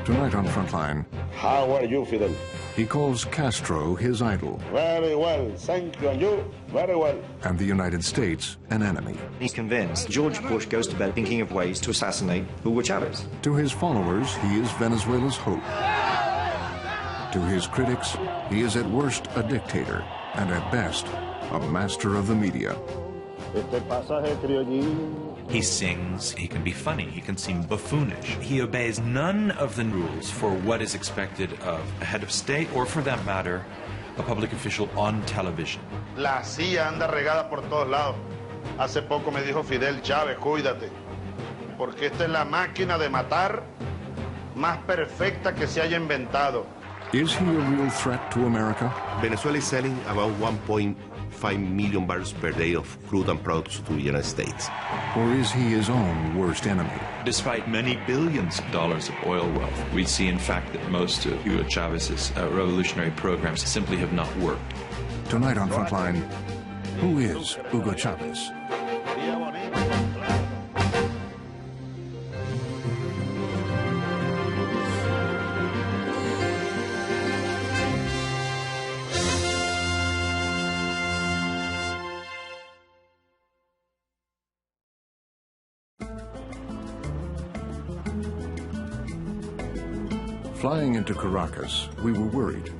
Tonight on Frontline, how are you, Fidel? He calls Castro his idol. Very well, thank you, and you? Very well. And the United States an enemy. He's convinced George Bush goes to bed thinking of ways to assassinate Hugo Chavez. To his followers, he is Venezuela's hope. To his critics, he is at worst a dictator, and at best, a master of the media. He sings, he can be funny, he can seem buffoonish. He obeys none of the rules for what is expected of a head of state, or for that matter, a public official on television. La CIA anda regada por todos lados. Hace poco me dijo Fidel Chávez, cuídate, porque esta es la máquina de matar más perfecta que se haya inventado. Is he a real threat to America? Venezuela is selling about 1.5 million barrels per day of crude and products to the United States. Or is he his own worst enemy? Despite many billions of dollars of oil wealth, we see in fact that most of Hugo Chavez's revolutionary programs simply have not worked. Tonight on Frontline, who is Hugo Chavez? Flying into Caracas, we were worried.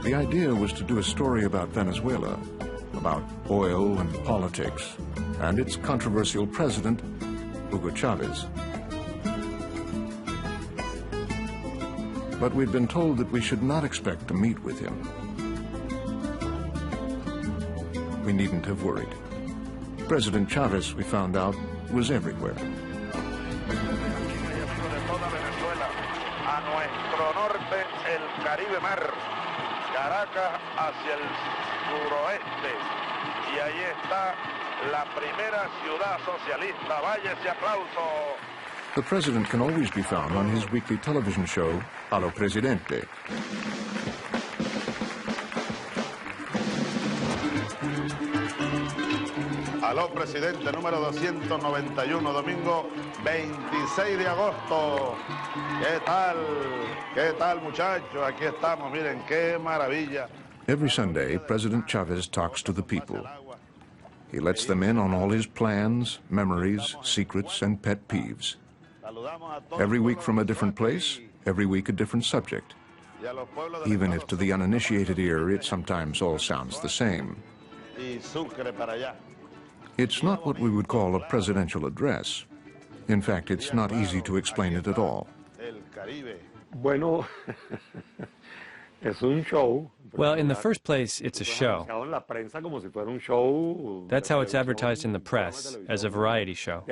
The idea was to do a story about Venezuela, about oil and politics, and its controversial president, Hugo Chavez. But we'd been told that we should not expect to meet with him. We needn't have worried. President Chavez, we found out, was everywhere. Caracas hacia el suroeste, y ahí está la primera ciudad socialista. Vaya ese aplauso. The president can always be found on his weekly television show, Allo Presidente. Aló, presidente, número 291, domingo 26 de agosto. ¿Qué tal? ¿Qué tal, muchachos? Aquí estamos, miren, qué maravilla. Every Sunday, President Chavez talks to the people. He lets them in on all his plans, memories, secrets, and pet peeves. Every week from a different place, every week a different subject. Even if to the uninitiated ear, it sometimes all sounds the same. It's not what we would call a presidential address. In fact, it's not easy to explain it at all. Bueno, es un show. Well, in the first place, it's a show. That's how it's advertised in the press, as a variety show.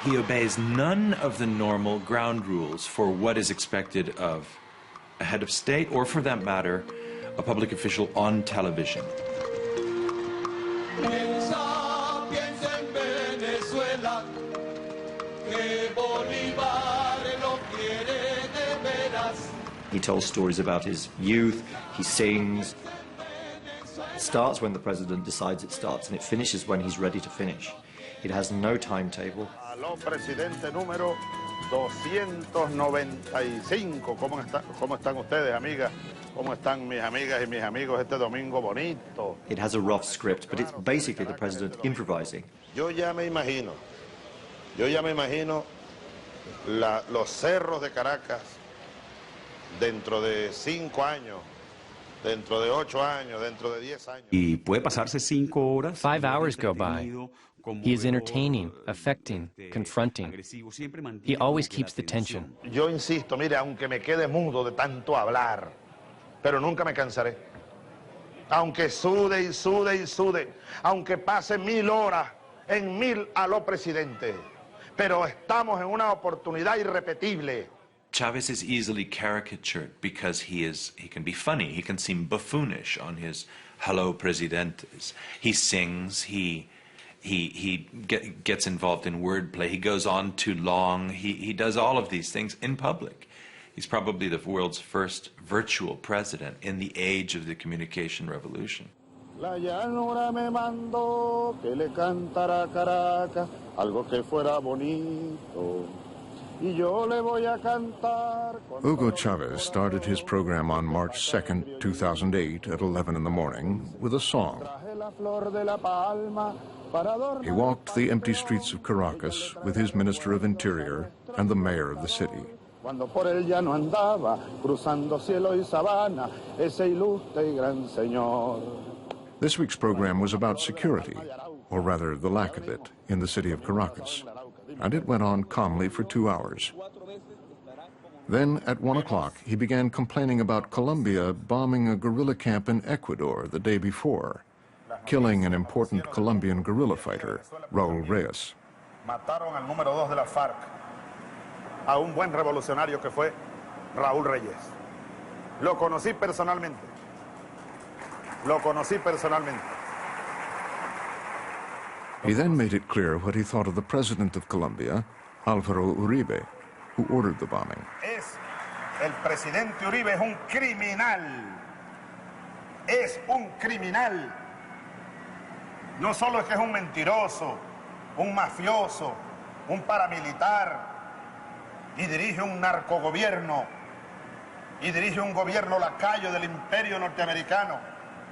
He obeys none of the normal ground rules for what is expected of a head of state, or for that matter, a public official on television. He tells stories about his youth, he sings. It starts when the president decides it starts, and it finishes when he's ready to finish. It has no timetable. Aló, presidente número 295. ¿Cómo están ustedes, amigas? ¿Cómo están mis amigas y mis amigos este domingo bonito? It has a rough script, but it's basically the president improvising. Yo ya me imagino los cerros de Caracas dentro de 5 años, dentro de 8 años, dentro de 10 años. Y puede pasarse 5 horas. 5 hours go by. He is entertaining, affecting, confronting. He always keeps the tension. Yo insisto, mire, aunque me quede mudo de tanto hablar, pero nunca me cansaré. Aunque sude y sude y sude, aunque pase 1000 horas en 1000 aló presidente, pero estamos en una oportunidad irrepetible. Chavez is easily caricatured because he can be funny, he can seem buffoonish on his hello presidentes. He sings, he gets involved in wordplay, he goes on too long, he does all of these things in public. He's probably the world's first virtual president in the age of the communication revolution. La llanura me mandó que le cantara a Caracas algo que fuera bonito. Y yo le voy a cantar. Hugo Chavez started his program on March 2nd, 2008 at 11 in the morning with a song. He walked the empty streets of Caracas with his Minister of Interior and the mayor of the city. Cuando por el llano andaba, cruzando cielo y sabana, ese ilustre y gran señor. This week's program was about security, or rather the lack of it, in the city of Caracas, and it went on calmly for 2 hours. Then, at 1 o'clock, he began complaining about Colombia bombing a guerrilla camp in Ecuador the day before, killing an important Colombian guerrilla fighter, Raúl Reyes. Mataron al número 2 de la FARC, a un buen revolucionario que fue Raúl Reyes. Lo conocí personalmente. Lo conocí personalmente. He then made it clear what he thought of the president of Colombia, Álvaro Uribe, who ordered the bombing. El presidente Uribe es un criminal. Es un criminal. No solo es que es un mentiroso, un mafioso, un paramilitar, y dirige un narcogobierno, y dirige un gobierno lacayo del imperio norteamericano.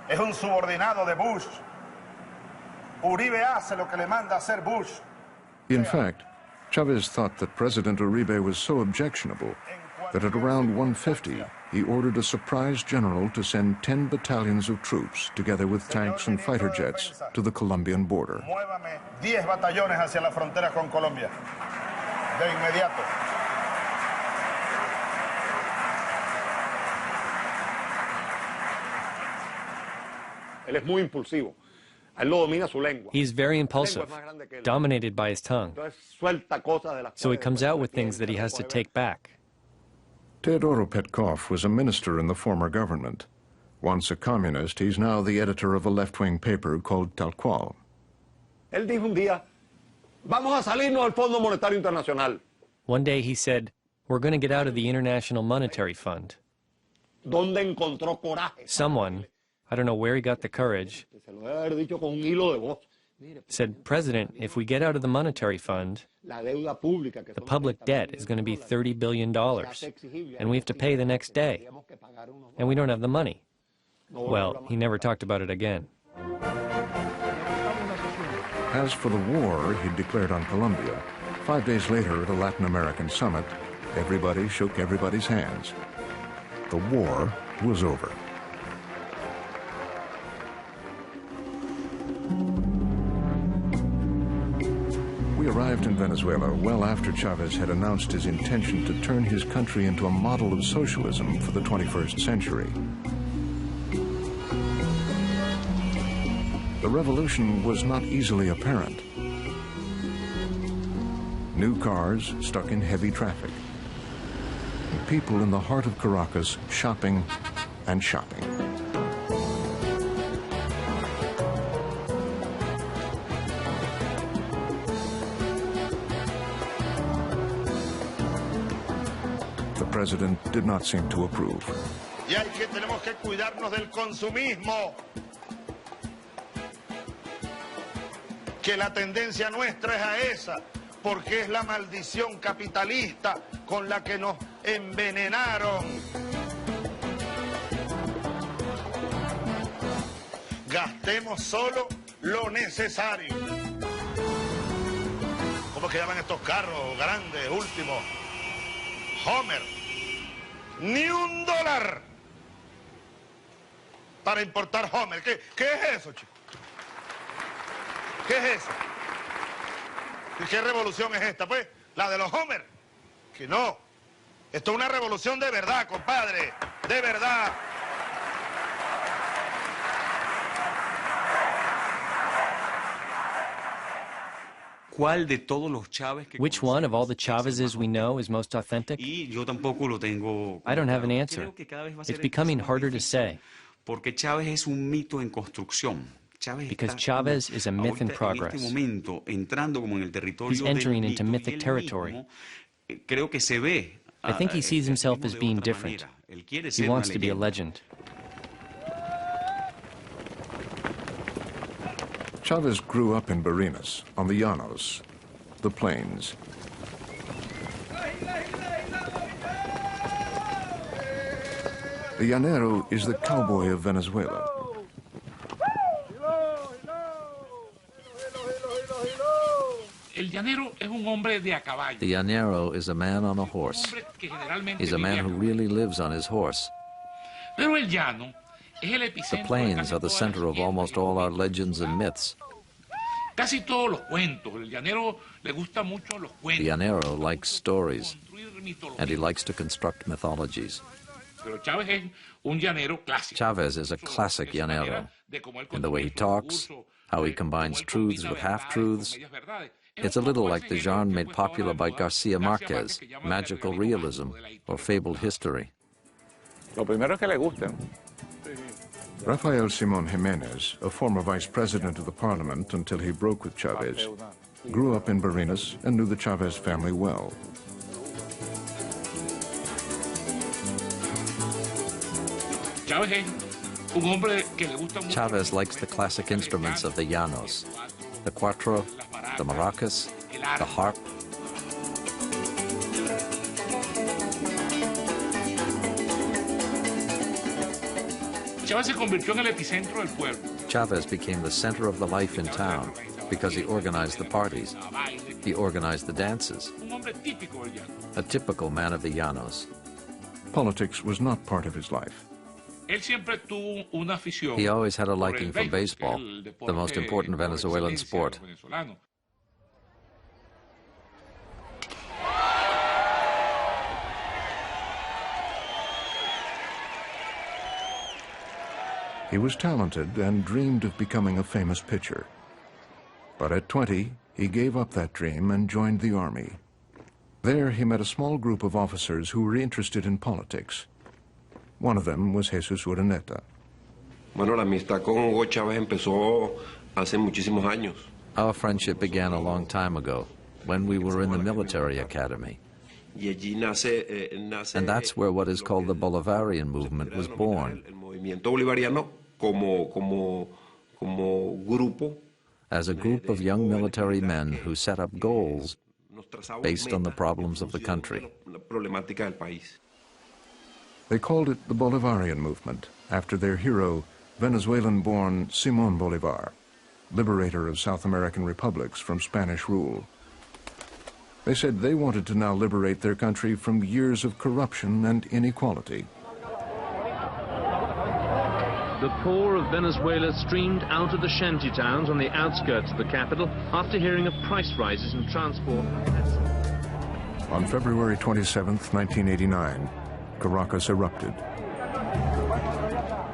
Es un subordinado de Bush. Uribe hace lo que le manda hacer Bush. In fact, Chavez thought that President Uribe was so objectionable that at around 1:50 he ordered a surprise general to send 10 battalions of troops, together with tanks and fighter jets, to the Colombian border. Muévame 10 batallones hacia la frontera con Colombia. De inmediato. Él es muy impulsivo. Él lo domina su lengua. He's very impulsive, dominated by his tongue. Entonces suelta cosas de las So he cuales comes después out with se things that he has to take back. Teodoro Petkov was a minister in the former government. Once a communist, he's now the editor of a left-wing paper called Tal Cual. Él dijo un día, vamos a salirnos del Fondo Monetario Internacional. One day he said, we're going to get out of the International Monetary Fund. ¿Dónde encontró coraje? Someone, I don't know where he got the courage, Se lo debe haber dicho con un hilo de voz. said, President, if we get out of the monetary fund, La deuda pública, que the son public 30 debt is going to be $30 billion, and we have to pay the next day, tenemos que pagar unos and we don't have the money. no Well, he never talked about it again. As for the war he'd declared on Colombia, 5 days later at a Latin American summit, everybody shook everybody's hands. The war was over. We arrived in Venezuela well after Chavez had announced his intention to turn his country into a model of socialism for the 21st century. The revolution was not easily apparent. New cars stuck in heavy traffic. And people in the heart of Caracas shopping and shopping. The president did not seem to approve. Y tenemos que cuidarnos del consumismo. Que la tendencia nuestra es a esa, porque es la maldición capitalista con la que nos envenenaron. Gastemos solo lo necesario. ¿Cómo que llaman estos carros grandes, últimos? Homer. Ni $1 para importar Homer. ¿Qué es eso, chicos? ¿Qué es eso? ¿Y qué revolución es esta? Pues, la de los Homer. Que no. Esto es una revolución de verdad, compadre. De verdad. ¿Cuál de todos los Chávez que Which one of all the Chavezes we know is most authentic? Y yo tampoco lo tengo. I don't have an claro. answer. Creo que cada vez va a ser It's becoming más harder to difícil, say. Porque Chávez es un mito en construcción. Chávez Because está Chavez is a myth in ahorita, progress. En este momento, entrando como en el territorio He's entering del into mito y mythic el territory. mismo, creo que se ve I think he sees himself as being different. He wants to be a legend. Chavez grew up in Barinas, on the Llanos, the plains. The llanero is the cowboy of Venezuela. The llanero is a man on a horse. He's a man who really lives on his horse. The plains are the center of almost all our legends and myths. The llanero likes stories, and he likes to construct mythologies. Chavez is a classic llanero in the way he talks, how he combines truths with half-truths. It's a little like the genre made popular by Garcia Marquez, magical realism or fabled history. Rafael Simón Jiménez, a former vice president of the parliament until he broke with Chavez, grew up in Barinas and knew the Chavez family well. Chavez likes the classic instruments of the Llanos, the cuatro, the maracas, the harp. Chavez became the center of the life in town because he organized the parties. He organized the dances. A typical man of the Llanos. Politics was not part of his life. He always had a liking for baseball, the most important Venezuelan sport. He was talented and dreamed of becoming a famous pitcher. But at 20, he gave up that dream and joined the army. There, he met a small group of officers who were interested in politics. One of them was Jesus Urdaneta. Bueno, la amistad con Hugo Chávez empezó hace muchísimos años. Our friendship began a long time ago, when we were in the military academy. And that's where what is called the Bolivarian movement was born. As a group of young military men who set up goals based on the problems of the country. They called it the Bolivarian movement, after their hero, Venezuelan-born Simón Bolívar, liberator of South American republics from Spanish rule. They said they wanted to now liberate their country from years of corruption and inequality. The poor of Venezuela streamed out of the shanty towns on the outskirts of the capital after hearing of price rises in transport. On February 27, 1989, Caracas erupted.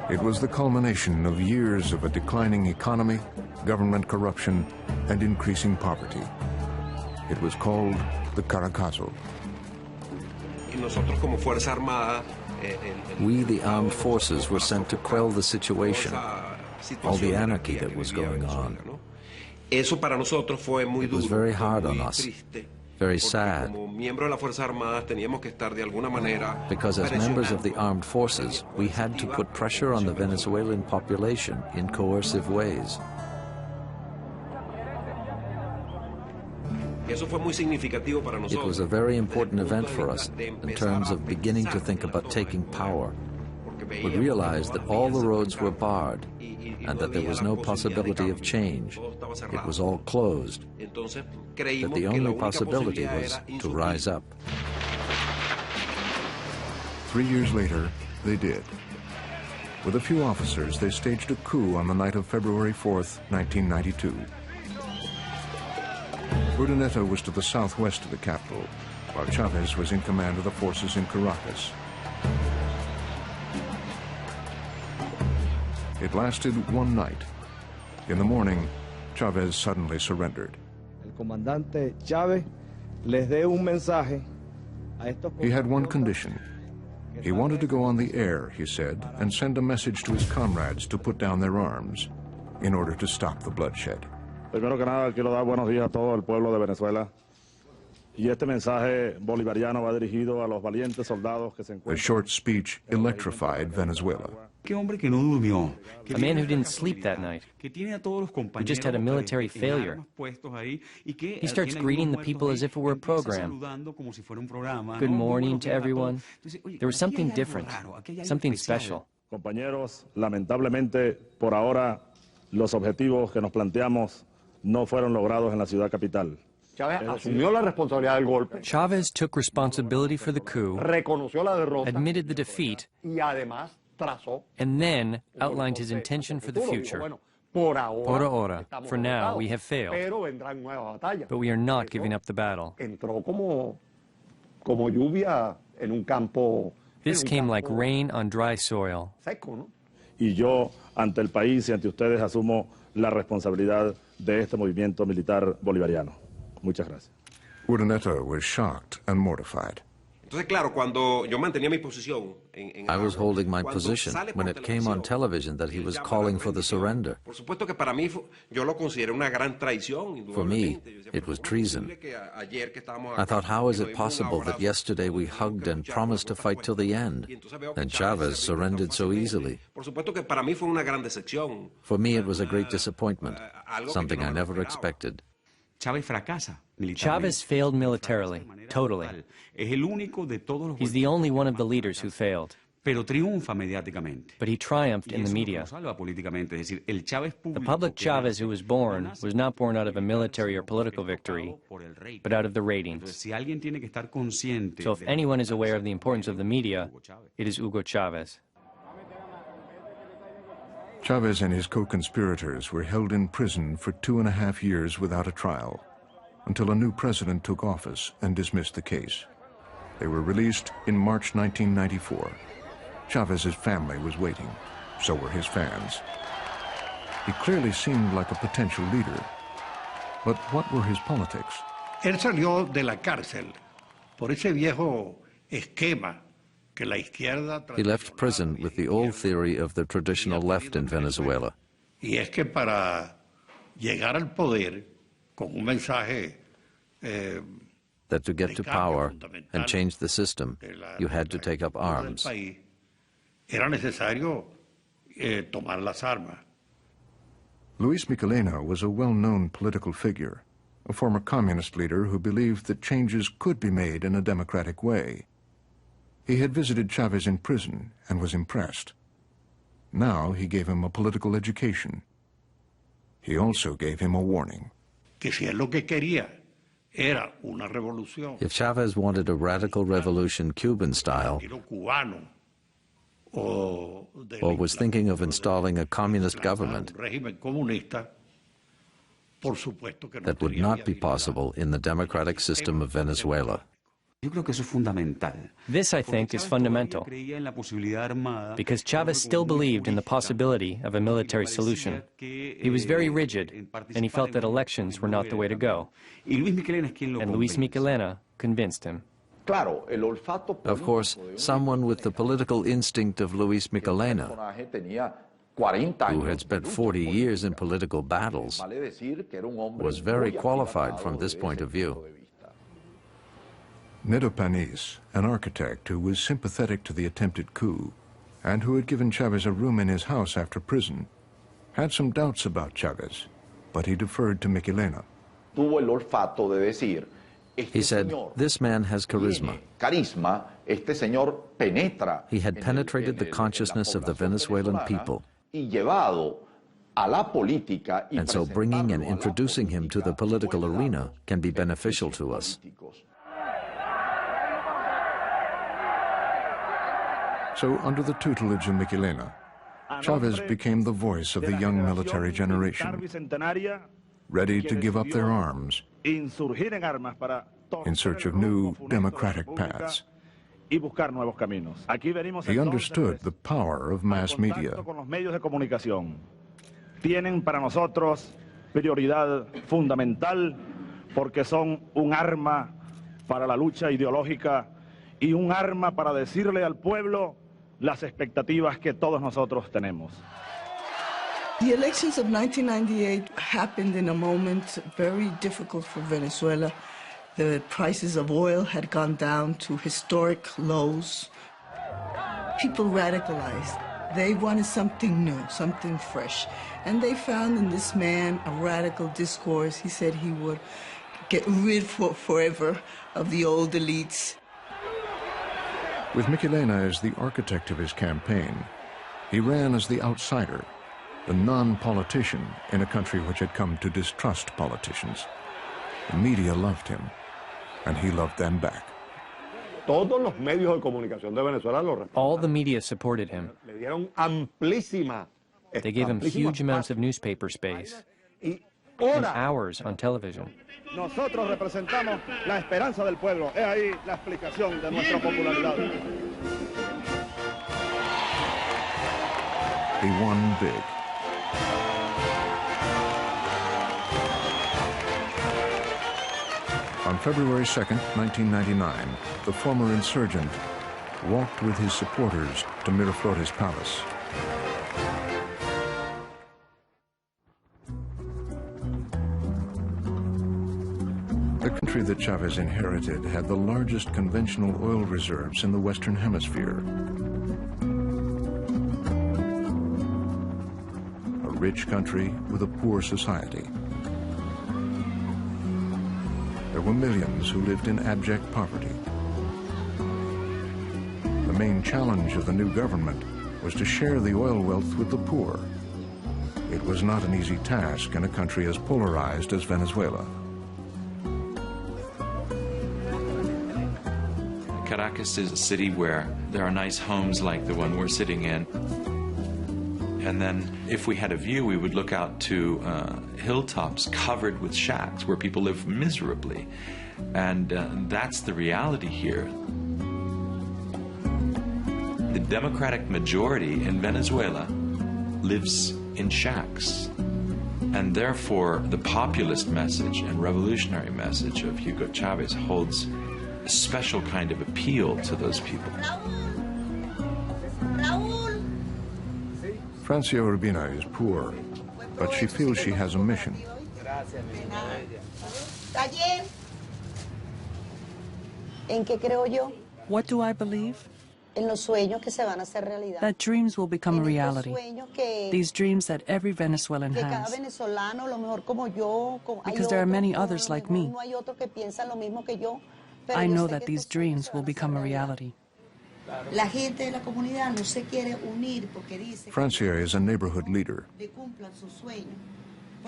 It was the culmination of years of a declining economy, government corruption, and increasing poverty. It was called the Caracazo. We, the armed forces, were sent to quell the situation, all the anarchy that was going on. It was very hard on us, very sad, because as members of the armed forces, we had to put pressure on the Venezuelan population in coercive ways. It was a very important event for us in terms of beginning to think about taking power. We realized that all the roads were barred and that there was no possibility of change. It was all closed, that the only possibility was to rise up. 3 years later, they did. With a few officers, they staged a coup on the night of February 4th, 1992. Urdaneta was to the southwest of the capital, while Chavez was in command of the forces in Caracas. It lasted one night. In the morning, Chavez suddenly surrendered. He had one condition. He wanted to go on the air, he said, and send a message to his comrades to put down their arms in order to stop the bloodshed. Primero que nada, quiero dar buenos días a todo el pueblo de Venezuela The short speech electrified Venezuela. A man who didn't sleep that night, who just had a military failure. He starts greeting the people as if it were a program. Good morning to everyone. There was something different, something special. Compañeros, lamentablemente, por ahora, los objetivos que nos planteamos no fueron logrados en la ciudad capital. Chávez asumió la responsabilidad del golpe. Chavez took responsibility for the coup, Reconoció la derrota. admitted the defeat, Y además trazó. and then outlined his intention for the future. Por ahora, for now, we have failed. Pero vendrán nuevas batallas. But we are not giving up the battle. Entró como lluvia en un campo. This came like rain on dry soil. Seco, ¿no? Y yo, ante el país y ante ustedes, asumo la responsabilidad de este movimiento militar bolivariano. Muchas gracias. Urdaneta was shocked and mortified. Entonces, claro, cuando yo mantenía mi posición I was holding my position when it came on television that he was calling for the surrender. Por supuesto que para mí yo lo consideré una gran traición. For me, it was treason. I thought, how is it possible that yesterday we hugged and promised to fight till the end, and Chavez surrendered so easily? Por supuesto que para mí fue una gran decepción. For me, it was a great disappointment, something I never expected. Chavez failed militarily, totally. He's the only one of the leaders who failed. But he triumphed in the media. The public Chavez who was not born out of a military or political victory, but out of the ratings. So if anyone is aware of the importance of the media, it is Hugo Chavez. Chavez and his co-conspirators were held in prison for 2.5 years without a trial, until a new president took office and dismissed the case. They were released in March 1994. Chavez's family was waiting. So were his fans. He clearly seemed like a potential leader. But what were his politics? Él salió de la cárcel por ese viejo esquema. He left prison with the old theory of the traditional left in Venezuela. Y es que para llegar al poder con un mensaje that to get to power and change the system, you had to take up arms. Era necesario tomar las armas. Luis Michelena was a well-known political figure, a former communist leader who believed that changes could be made in a democratic way. He had visited Chavez in prison and was impressed. Now he gave him a political education. He also gave him a warning. Que si él lo que quería era una revolución. If Chavez wanted a radical revolution Cuban style, or was thinking of installing a communist government, that would not be possible in the democratic system of Venezuela. This, I think, is fundamental, because Chavez still believed in the possibility of a military solution. He was very rigid, and he felt that elections were not the way to go. And Luis Michelena convinced him. Of course, someone with the political instinct of Luis Michelena, who had spent 40 years in political battles, was very qualified from this point of view. Nedo Panis, an architect who was sympathetic to the attempted coup and who had given Chavez a room in his house after prison, had some doubts about Chavez, but he deferred to Michelena. He said, this man has charisma. He had penetrated the consciousness of the Venezuelan people. And so bringing and introducing him to the political arena can be beneficial to us. So, under the tutelage of Michelena, Chavez became the voice of the young military generation, ready to give up their arms in search of new democratic paths. He understood the power of mass media. Tienen para nosotros prioridad fundamental porque son un arma para la lucha ideológica y un arma para decirle al pueblo las expectativas que todos nosotros tenemos. The elections of 1998 happened in a moment very difficult for Venezuela. The prices of oil had gone down to historic lows. People radicalized. They wanted something new, something fresh. And they found in this man a radical discourse. He said he would get rid forever of the old elites. With Michelena as the architect of his campaign, he ran as the outsider, the non-politician in a country which had come to distrust politicians. The media loved him, and he loved them back. Todos los medios de comunicación de Venezuela lo respaldaron. All the media supported him. Le dieron amplísima. They gave him huge amounts of newspaper space and hours on television. Nosotros representamos la esperanza del pueblo. Es ahí la explicación de nuestra popularidad. He won big. On February 2nd, 1999, the former insurgent walked with his supporters to Miraflores Palace. The country that Chavez inherited had the largest conventional oil reserves in the Western Hemisphere. A rich country with a poor society. There were millions who lived in abject poverty. The main challenge of the new government was to share the oil wealth with the poor. It was not an easy task in a country as polarized as Venezuela. Caracas is a city where there are nice homes like the one we're sitting in. And then if we had a view, we would look out to hilltops covered with shacks where people live miserably. And that's the reality here. The democratic majority in Venezuela lives in shacks. And therefore, the populist message and revolutionary message of Hugo Chavez holds a special kind of appeal to those people. Francia Urbina is poor, but she feels she has a mission. What do I believe? That dreams will become a reality. These dreams that every Venezuelan has. Because there are many others like me. I know that these dreams will become a reality. Francia is a neighborhood leader.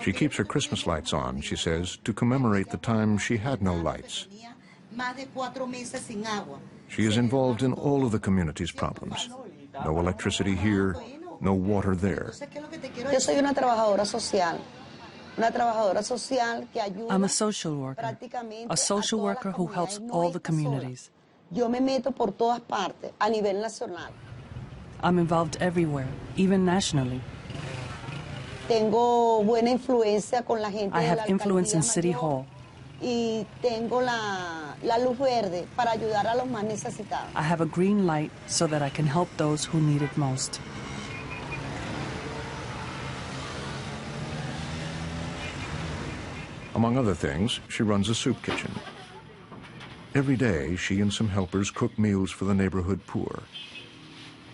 She keeps her Christmas lights on, she says, to commemorate the time she had no lights. She is involved in all of the community's problems. No electricity here, no water there. I'm a social worker who helps all the communities. I'm involved everywhere, even nationally. I have influence in City Hall. I have a green light so that I can help those who need it most. Among other things, she runs a soup kitchen. Every day, she and some helpers cook meals for the neighborhood poor.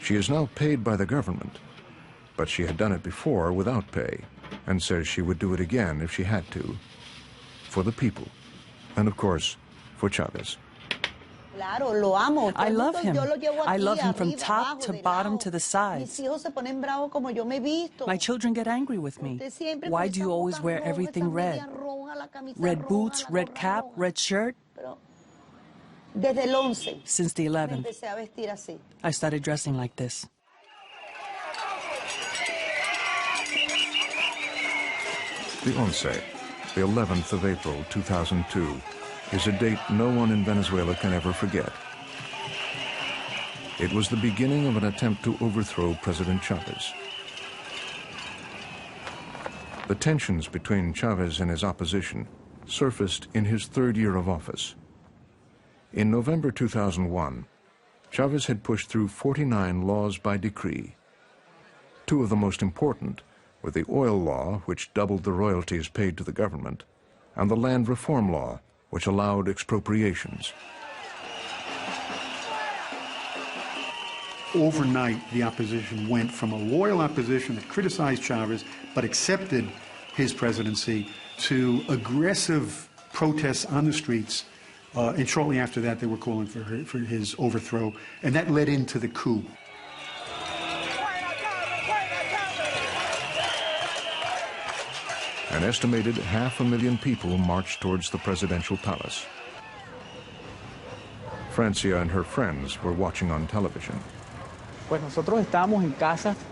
She is now paid by the government, but she had done it before without pay, and says she would do it again if she had to, for the people, and of course, for Chavez. I love him. I love him from top to bottom to the sides. My children get angry with me. Why do you always wear everything red? Red boots, red cap, red shirt? Since the 11th, I started dressing like this. The Once, the 11th of April, 2002, is a date no one in Venezuela can ever forget. It was the beginning of an attempt to overthrow President Chavez. The tensions between Chavez and his opposition surfaced in his third year of office. In November 2001, Chavez had pushed through 49 laws by decree. Two of the most important were the oil law, which doubled the royalties paid to the government, and the land reform law, which allowed expropriations. Overnight, the opposition went from a loyal opposition that criticized Chavez but accepted his presidency to aggressive protests on the streets, and shortly after that they were calling for his overthrow, and that led into the coup. An estimated 500,000 people marched towards the presidential palace. Francia and her friends were watching on television.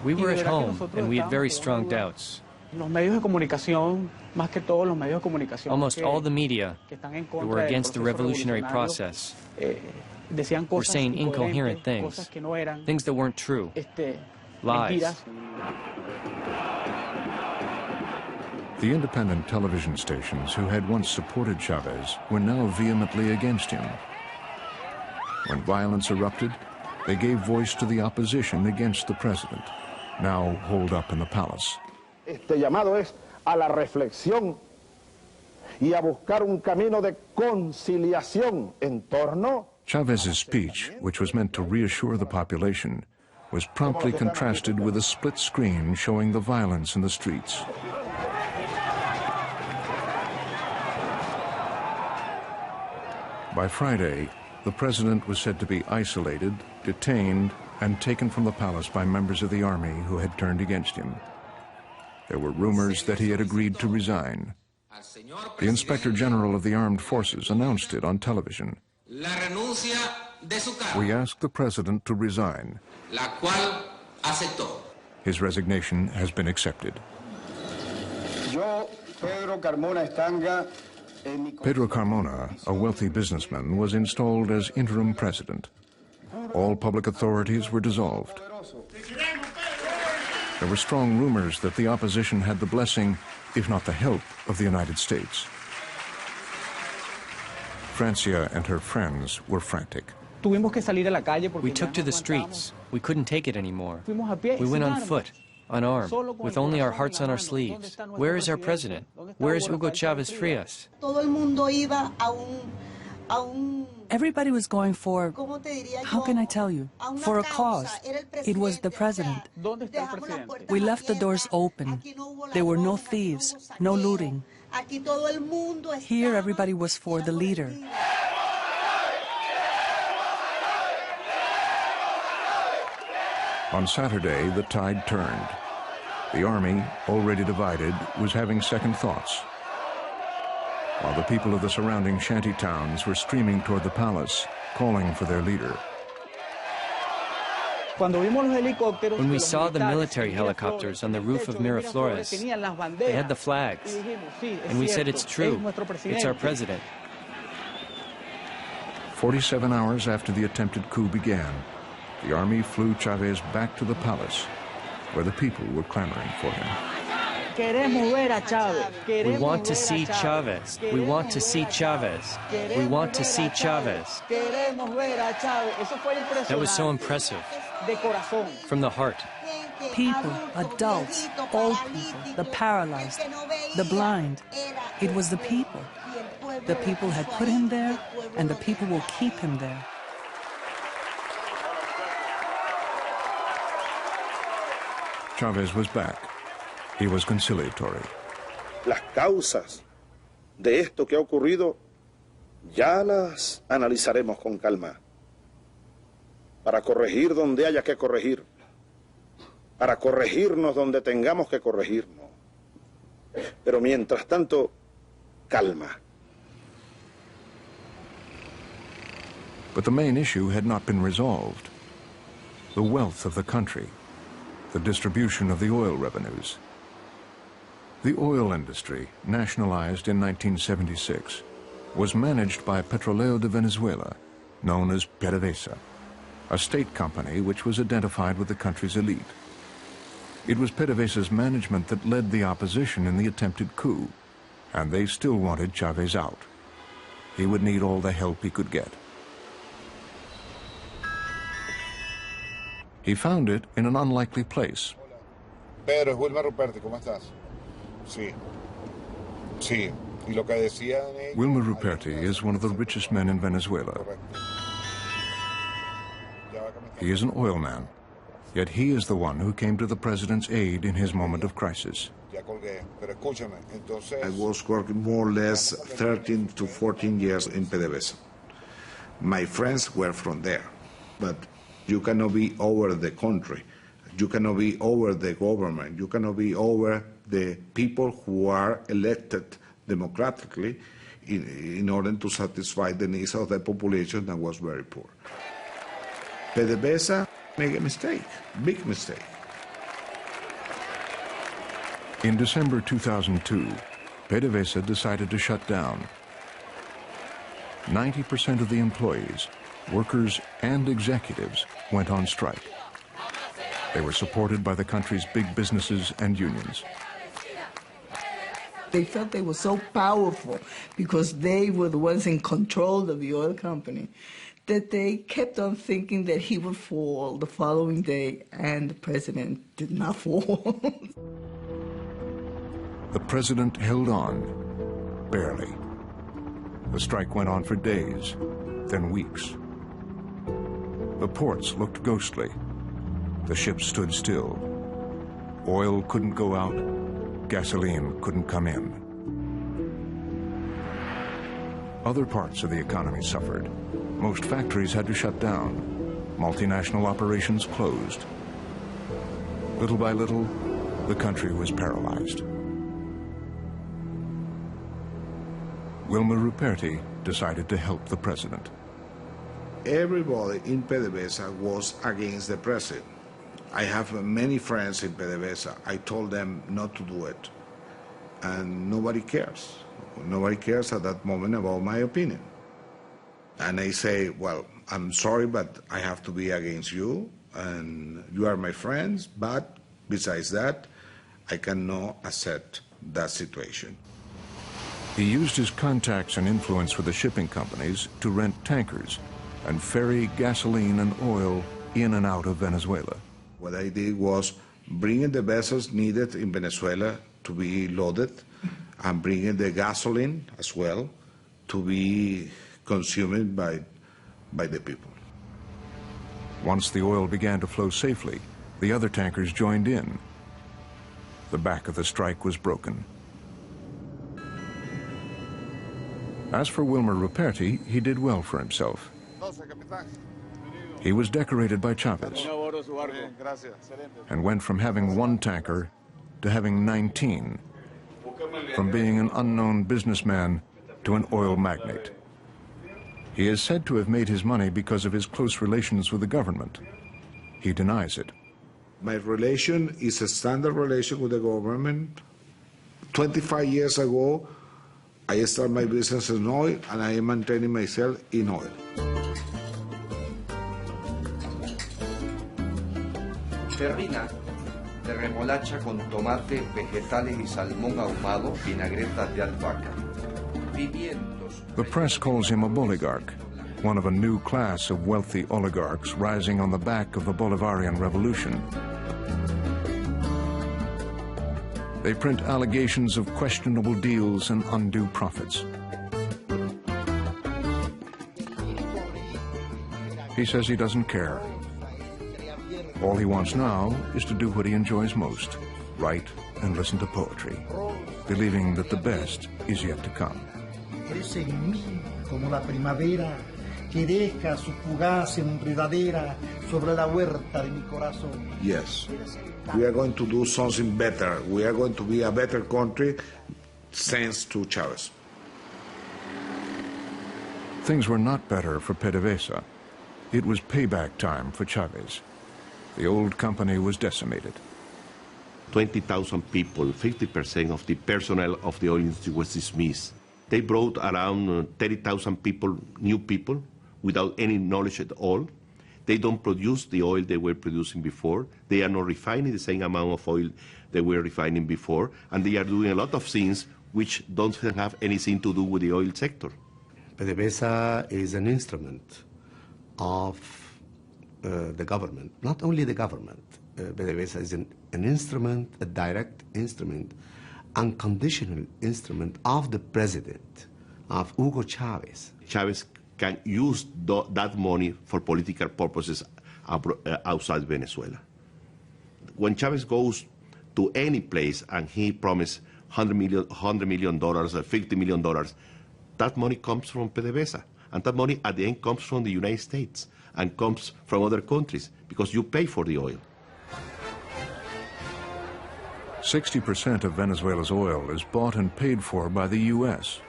We were at home, and we had very strong doubts. Almost all the media who were against the revolutionary process were saying incoherent things, things that weren't true, lies. The independent television stations who had once supported Chavez were now vehemently against him. When violence erupted, they gave voice to the opposition against the president, now holed up in the palace. Este llamado es a la reflexión y a buscar un camino de conciliación en torno. Chavez's speech, which was meant to reassure the population, was promptly contrasted with a split screen showing the violence in the streets. By Friday, the president was said to be isolated, detained, and taken from the palace by members of the army who had turned against him. There were rumors that he had agreed to resign. The Inspector General of the Armed Forces announced it on television. We asked the president to resign. His resignation has been accepted. Pedro Carmona, a wealthy businessman, was installed as interim president. All public authorities were dissolved. There were strong rumors that the opposition had the blessing, if not the help, of the United States. Francia and her friends were frantic. We took to the streets. We couldn't take it anymore. We went on foot, unarmed, with only our hearts on our sleeves. Where is our president? Where is Hugo Chavez'Show? Everybody was going for, how can I tell you, for a cause. It was the president. We left the doors open. There were no thieves, no looting. Here everybody was for the leader. On Saturday, the tide turned. The army, already divided, was having second thoughts. While the people of the surrounding shanty towns were streaming toward the palace, calling for their leader. When we saw the military helicopters on the roof of Miraflores, they had the flags, and we said, it's true, it's our president. 47 hours after the attempted coup began, the army flew Chavez back to the palace, where the people were clamoring for him. We want to see Chavez. We want to see Chavez. We want to see Chavez. That was so impressive. From the heart. People, adults, old people, the paralyzed, the blind. It was the people. The people had put him there, and the people will keep him there. Chavez was back. He was conciliatory. Las causas de esto que ha ocurrido ya las analizaremos con calma para corregir donde haya que corregir, para corregirnos donde tengamos que corregirnos. Pero mientras tanto, calma. But the main issue had not been resolved. The wealth of the country, the distribution of the oil revenues. The oil industry, nationalized in 1976, was managed by Petroleo de Venezuela, known as PDVSA, a state company which was identified with the country's elite. It was PDVSA's management that led the opposition in the attempted coup, and they still wanted Chavez out. He would need all the help he could get. He found it in an unlikely place. Pedro, es Wilmer Ruperti, ¿cómo estás? Sí. Sí. Wilmer Ruperti is one of the richest men in Venezuela. He is an oil man, yet he is the one who came to the president's aid in his moment of crisis. I was working more or less 13 to 14 years in PDVSA. My friends were from there, but you cannot be over the country. You cannot be over the government. You cannot be over the people who are elected democratically in order to satisfy the needs of the population that was very poor. PDVSA made a mistake, big mistake. In December 2002, PDVSA decided to shut down. 90% of the employees, workers and executives went on strike. They were supported by the country's big businesses and unions. They felt they were so powerful because they were the ones in control of the oil company that they kept on thinking that he would fall the following day, and the president did not fall. The president held on, barely. The strike went on for days, then weeks. The ports looked ghostly. The ships stood still. Oil couldn't go out. Gasoline couldn't come in. Other parts of the economy suffered. Most factories had to shut down. Multinational operations closed. Little by little, the country was paralyzed. Wilmer Ruperti decided to help the president. Everybody in PDVSA was against the president. I have many friends in PDVSA. I told them not to do it. And nobody cares. Nobody cares at that moment about my opinion. And I say, well, I'm sorry, but I have to be against you, and you are my friends, but besides that, I cannot accept that situation. He used his contacts and influence with the shipping companies to rent tankers and ferry gasoline and oil in and out of Venezuela. What I did was bringing the vessels needed in Venezuela to be loaded and bringing the gasoline as well to be consumed by the people. Once the oil began to flow safely, the other tankers joined in. The back of the strike was broken. As for Wilmer Ruperti, he did well for himself. He was decorated by Chavez and went from having one tanker to having 19, from being an unknown businessman to an oil magnate. He is said to have made his money because of his close relations with the government. He denies it. My relation is a standard relation with the government. 25 years ago, I started my business in oil, and I am maintaining myself in oil. Terrina de remolacha con tomate, vegetales y salmón ahumado, vinagretas de albahaca. Pimientos. The press calls him a boligarch, one of a new class of wealthy oligarchs rising on the back of the Bolivarian Revolution. They print allegations of questionable deals and undue profits. He says he doesn't care. All he wants now is to do what he enjoys most, write and listen to poetry, believing that the best is yet to come. Crece en mí como la primavera que deja su fugaz enredadera sobre la huerta de mi corazón. Yes, we are going to do something better. We are going to be a better country thanks to Chavez. Things were not better for PDVSA. It was payback time for Chavez. The old company was decimated. 20,000 people, 50% of the personnel of the oil industry was dismissed. They brought around 30,000 people, new people, without any knowledge at all. They don't produce the oil they were producing before. They are not refining the same amount of oil they were refining before, and they are doing a lot of things which don't have anything to do with the oil sector. PDVSA is an instrument of the government, not only the government. PDVSA is an instrument, a direct instrument unconditional instrument of the president, of Hugo Chavez. Chavez can use that money for political purposes outside Venezuela. When Chavez goes to any place and he promised $100 million, $50 million, that money comes from PDVSA. And that money at the end comes from the United States and comes from other countries because you pay for the oil. 60% of Venezuela's oil is bought and paid for by the U.S.,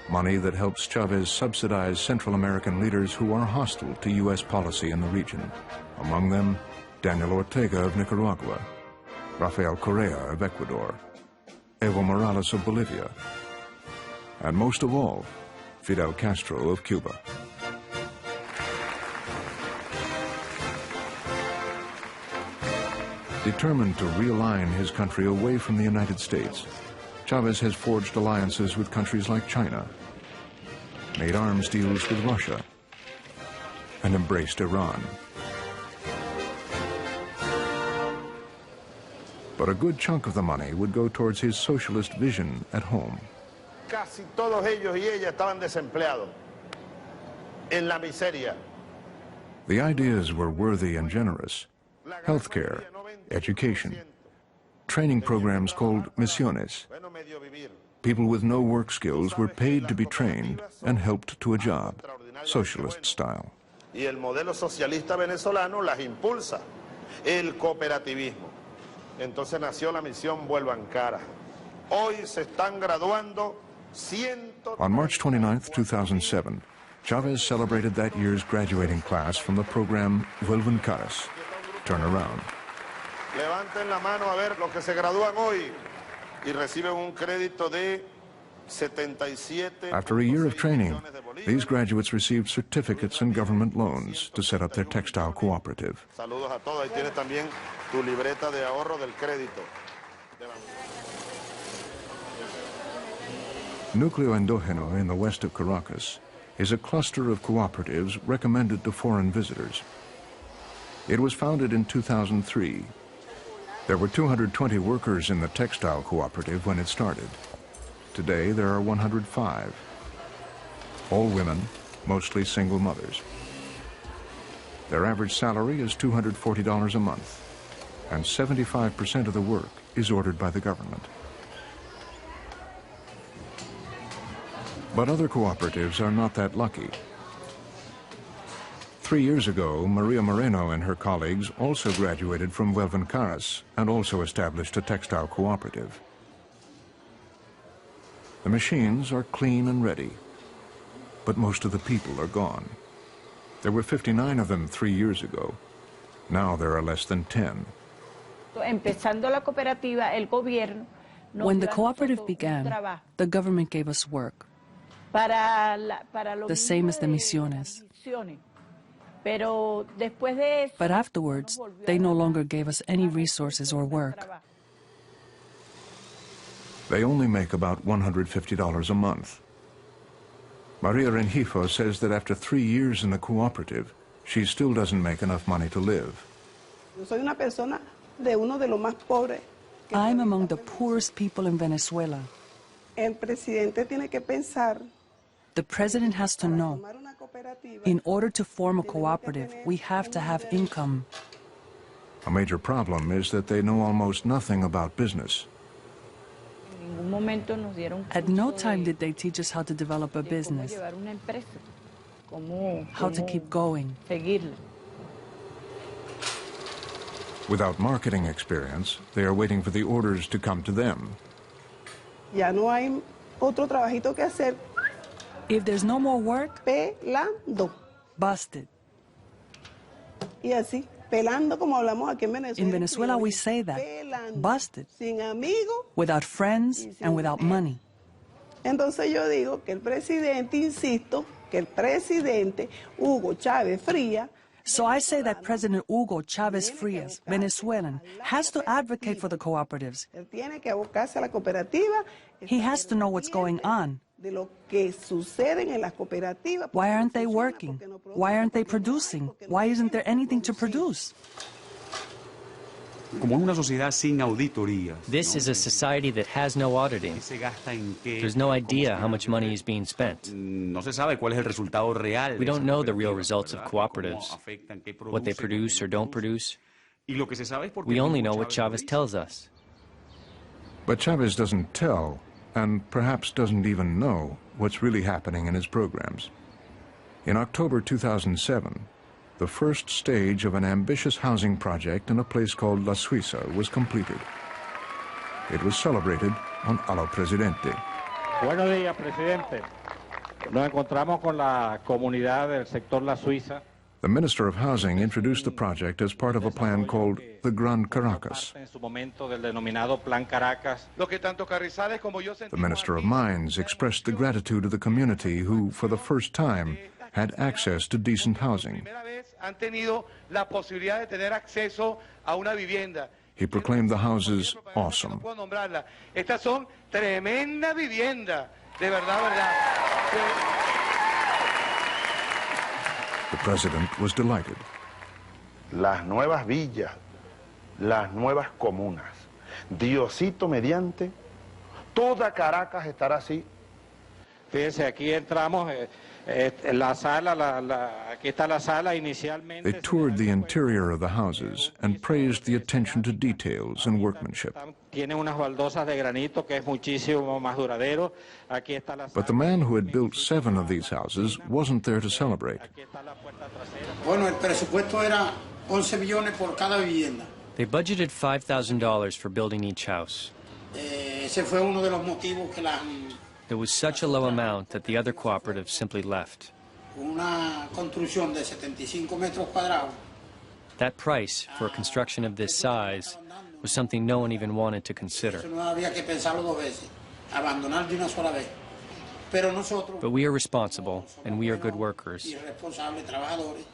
money that helps Chavez subsidize Central American leaders who are hostile to U.S. policy in the region. Among them, Daniel Ortega of Nicaragua, Rafael Correa of Ecuador, Evo Morales of Bolivia, and most of all, Fidel Castro of Cuba. Determined to realign his country away from the United States, Chavez has forged alliances with countries like China, made arms deals with Russia, and embraced Iran. But a good chunk of the money would go towards his socialist vision at home. Casi todos ellos y ellas estaban desempleados, en la miseria. The ideas were worthy and generous. Healthcare, education, training programs called misiones. People with no work skills were paid to be trained and helped to a job, socialist style. Y el modelo socialista venezolano las impulsa, el cooperativismo. Entonces nació la misión Vuelvan Cara. Hoy se están graduando On March 29, 2007, Chavez celebrated that year's graduating class from the program Vuelvan Caras, Turn Around. Levanten la mano a ver los que se gradúan hoy y reciben un crédito de 77. After a year of training, these graduates received certificates and government loans to set up their textile cooperative. Saludos a todos. Ahí tienes también tu libreta de ahorro del crédito. Núcleo Endógeno in the west of Caracas is a cluster of cooperatives recommended to foreign visitors. It was founded in 2003. There were 220 workers in the textile cooperative when it started. Today there are 105. All women, mostly single mothers. Their average salary is $240 a month, and 75% of the work is ordered by the government. But other cooperatives are not that lucky. 3 years ago, Maria Moreno and her colleagues also graduated from Vuelvan Caras and also established a textile cooperative. The machines are clean and ready, but most of the people are gone. There were 59 of them 3 years ago. Now there are less than 10. When the cooperative began, the government gave us work, the same as the misiones. But afterwards, they no longer gave us any resources or work. They only make about $150 a month. Maria Rengifo says that after 3 years in the cooperative, she still doesn't make enough money to live. I'm among the poorest people in Venezuela. The president has to know, in order to form a cooperative, we have to have income. A major problem is that they know almost nothing about business. At no time did they teach us how to develop a business, how to keep going. Without marketing experience, they are waiting for the orders to come to them. If there's no more work, busted. In Venezuela, we say that, busted, without friends and without money. Entonces yo digo que el presidente, insisto, que el presidente Hugo Chávez Frías. So I say that President Hugo Chavez Frias, Venezuelan, has to advocate for the cooperatives. He has to know what's going on. Why aren't they working? Why aren't they producing? Why isn't there anything to produce? This is a society that has no auditing. There's no idea how much money is being spent. We don't know the real results of cooperatives, what they produce or don't produce. We only know what Chavez tells us. But Chavez doesn't tell, and perhaps doesn't even know, what's really happening in his programs. In October 2007, the first stage of an ambitious housing project in a place called La Suiza was completed. It was celebrated on A lo Presidente. Buenos días, Presidente. Nos encontramos con la comunidad del sector La Suiza. The Minister of Housing introduced the project as part of a plan called the Gran Caracas. The Minister of Mines expressed the gratitude of the community who, for the first time, had access to decent housing. He proclaimed the houses awesome. The president was delighted. Las nuevas villas, las nuevas comunas, Diosito mediante, toda Caracas estará así. Fíjense, aquí entramos, la sala, aquí está la sala inicialmente. They toured the interior of the houses and praised the attention to details and workmanship. Tiene unas baldosas de granito que es muchísimo más duradero. Aquí está la sala. But the man who had built 7 of these houses wasn't there to celebrate. Bueno, el presupuesto era 11 millones por cada vivienda. They budgeted $5,000 for building each house. Ese fue uno de los motivos que There was such a low amount that the other cooperatives simply left. una construcción de 75 metros cuadrados. That price for a construction of this size was something no one even wanted to consider. Eso no había que pensarlo dos veces, abandonar de una sola vez. Pero nosotros, But we are responsible, and we are good workers. irresponsables trabajadores,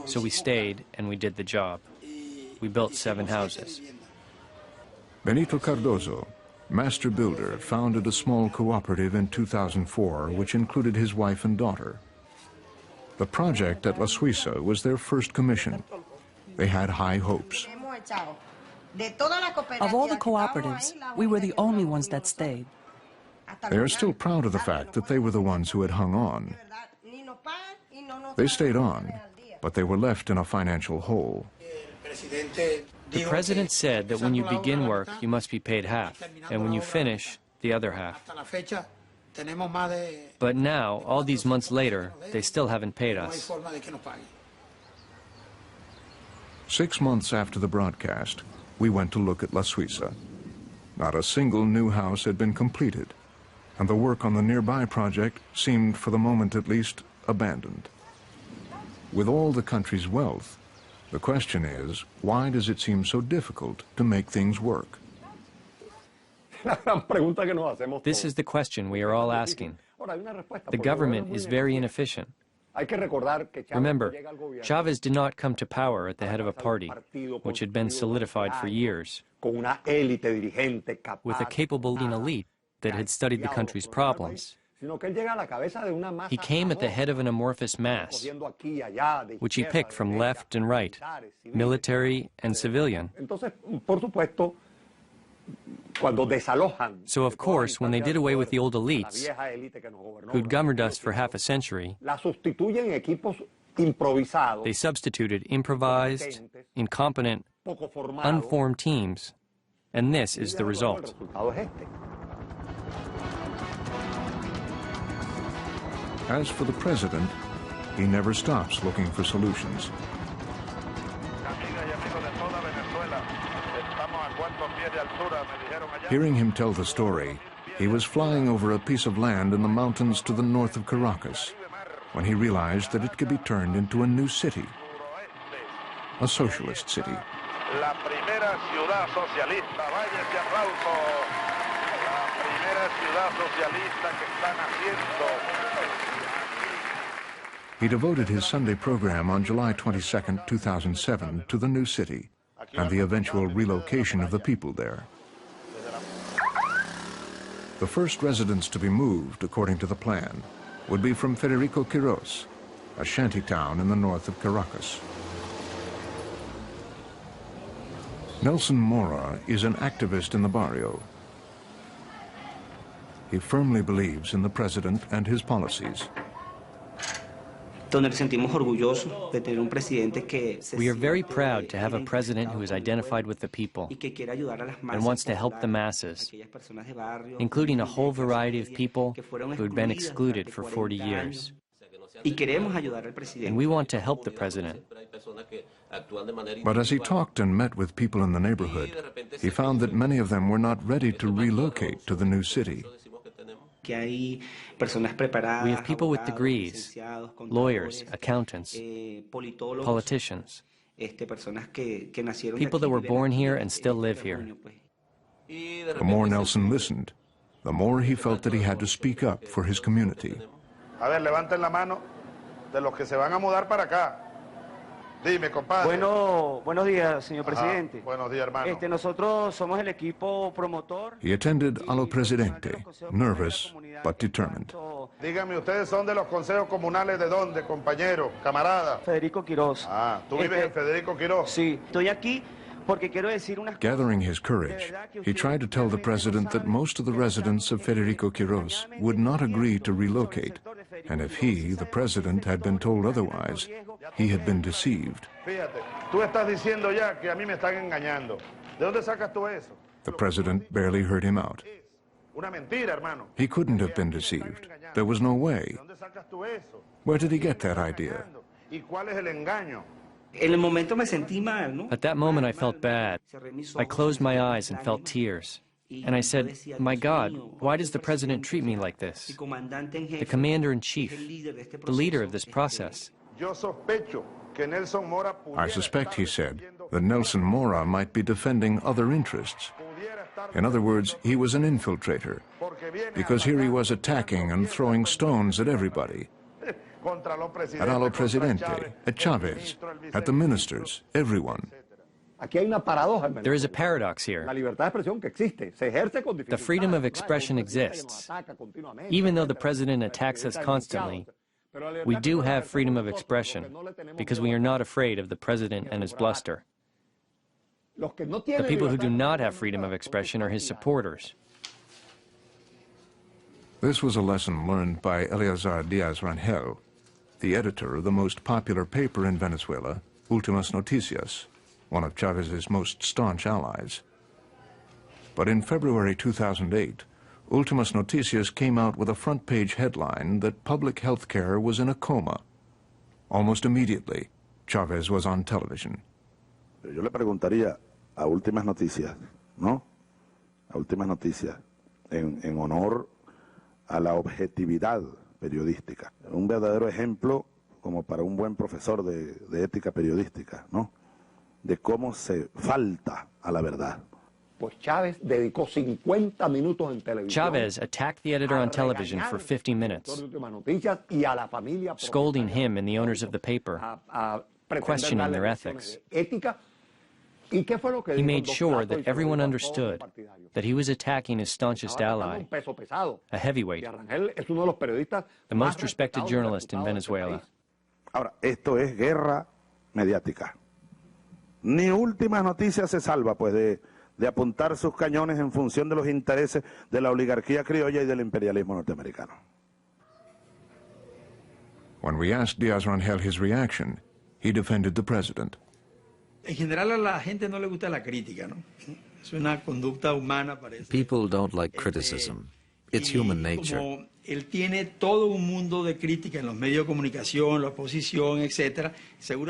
So we stayed, and we did the job. We built 7 houses. Benito Cardozo, master builder, founded a small cooperative in 2004 which included his wife and daughter. The project at La Suiza was their first commission. They had high hopes. Of all the cooperatives, we were the only ones that stayed. They are still proud of the fact that they were the ones who had hung on. They stayed on, but they were left in a financial hole. The president said that when you begin work, you must be paid half, and when you finish, the other half. But now, all these months later, they still haven't paid us. 6 months after the broadcast, we went to look at La Suiza. Not a single new house had been completed, and the work on the nearby project seemed, for the moment at least, abandoned. With all the country's wealth, the question is, why does it seem so difficult to make things work? This is the question we are all asking. The government is very inefficient. Remember, Chavez did not come to power at the head of a party, which had been solidified for years, with a capable elite that had studied the country's problems. He came at the head of an amorphous mass, which he picked from left and right, military and civilian. So, of course, when they did away with the old elites, who'd governed us for half a century, they substituted improvised, incompetent, unformed teams, and this is the result. As for the president, he never stops looking for solutions. Hearing him tell the story, he was flying over a piece of land in the mountains to the north of Caracas when he realized that it could be turned into a new city, a socialist city. La primera ciudad socialista, vaya este aplauso. La primera ciudad socialista que está naciendo. He devoted his Sunday program on July 22, 2007 to the new city and the eventual relocation of the people there. The first residents to be moved, according to the plan, would be from Federico Quiros, a shanty town in the north of Caracas. Nelson Mora is an activist in the barrio. He firmly believes in the president and his policies. We are very proud to have a president who is identified with the people and wants to help the masses, including a whole variety of people who had been excluded for 40 years. And we want to help the president. But as he talked and met with people in the neighborhood, he found that many of them were not ready to relocate to the new city. We have people with degrees, lawyers, accountants, politicians, people that were born here and still live here. The more Nelson listened, the more he felt that he had to speak up for his community. A ver, levanten la mano de los que se van a mudar para acá. Dime, compadre. Buenos días, señor presidente. Buenos días, hermano. Nosotros somos el equipo promotor. He attended a lo presidente, nervous but determined. Dígame, ¿ustedes son de los consejos comunales de dónde, compañero, camarada? Federico Quirós. Ah, ¿tú vives en Federico Quirós? Sí, estoy aquí porque quiero decir unas... Gathering his courage, he tried to tell the president that most of the residents of Federico Quirós would not agree to relocate, and if he, the president, had been told otherwise, he had been deceived. Fíjate, tú estás diciendo ya que a mí me están engañando. ¿De dónde sacas tú eso? The president barely heard him out. Una mentira, hermano. He couldn't have been deceived. There was no way. ¿Dónde sacas tú eso? Where did he get that idea? ¿Y cuál es el engaño? At that moment, I felt bad. I closed my eyes and felt tears. And I said, my God, why does the president treat me like this? The commander-in-chief, the leader of this process. I suspect, he said, that Nelson Mora might be defending other interests. In other words, he was an infiltrator, because here he was attacking and throwing stones at everybody. At a lo presidente, at Chavez, at the ministers, everyone. There is a paradox here. The freedom of expression exists. Even though the president attacks us constantly, we do have freedom of expression because we are not afraid of the president and his bluster. The people who do not have freedom of expression are his supporters. This was a lesson learned by Eleazar Diaz Rangel, the editor of the most popular paper in Venezuela, Últimas Noticias, one of Chavez's most staunch allies. But in February 2008, Últimas Noticias came out with a front-page headline that public health care was in a coma. Almost immediately, Chavez was on television. Yo le preguntaría a Últimas Noticias, ¿no? A Últimas Noticias, en honor a la objetividad periodística. Un verdadero ejemplo, como para un buen profesor de ética periodística, ¿no? De cómo se falta a la verdad. Pues Chávez dedicó 50 minutos en televisión. Chavez attacked the editor on television for 50 minutes, scolding him and the owners of the paper, questioning their ethics. He made sure that everyone understood that he was attacking his staunchest ally, a heavyweight, the most respected journalist in Venezuela. Ahora, esto es guerra mediática. Ni Últimas Noticias se salva, pues, de apuntar sus cañones en función de los intereses de la oligarquía criolla y del imperialismo norteamericano. When we asked Diaz Rangel his reaction, he defended the president. En general a la gente no le gusta la crítica, ¿no? Es una conducta humana, parece. People don't like criticism. It's human nature. Como él tiene todo un mundo de crítica en los medios de comunicación, la oposición, etc.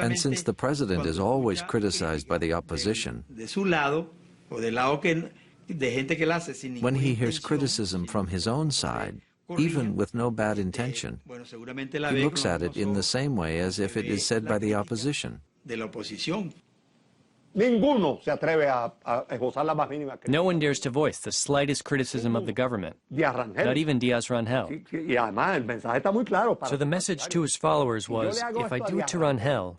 And since the president is always criticized by the opposition, de su lado o del lado de gente que la hace sin ninguna when he hears intención, criticism from his own side, even with no bad intention, he looks at it in the same way as if it is said by the opposition. De la oposición. Ninguno se atreve a esbozar la más mínima crítica. No one dares to voice the slightest criticism of the government, not even Diaz Rangel. Y además el mensaje está muy claro. So the message to his followers was, if I do it to Rangel,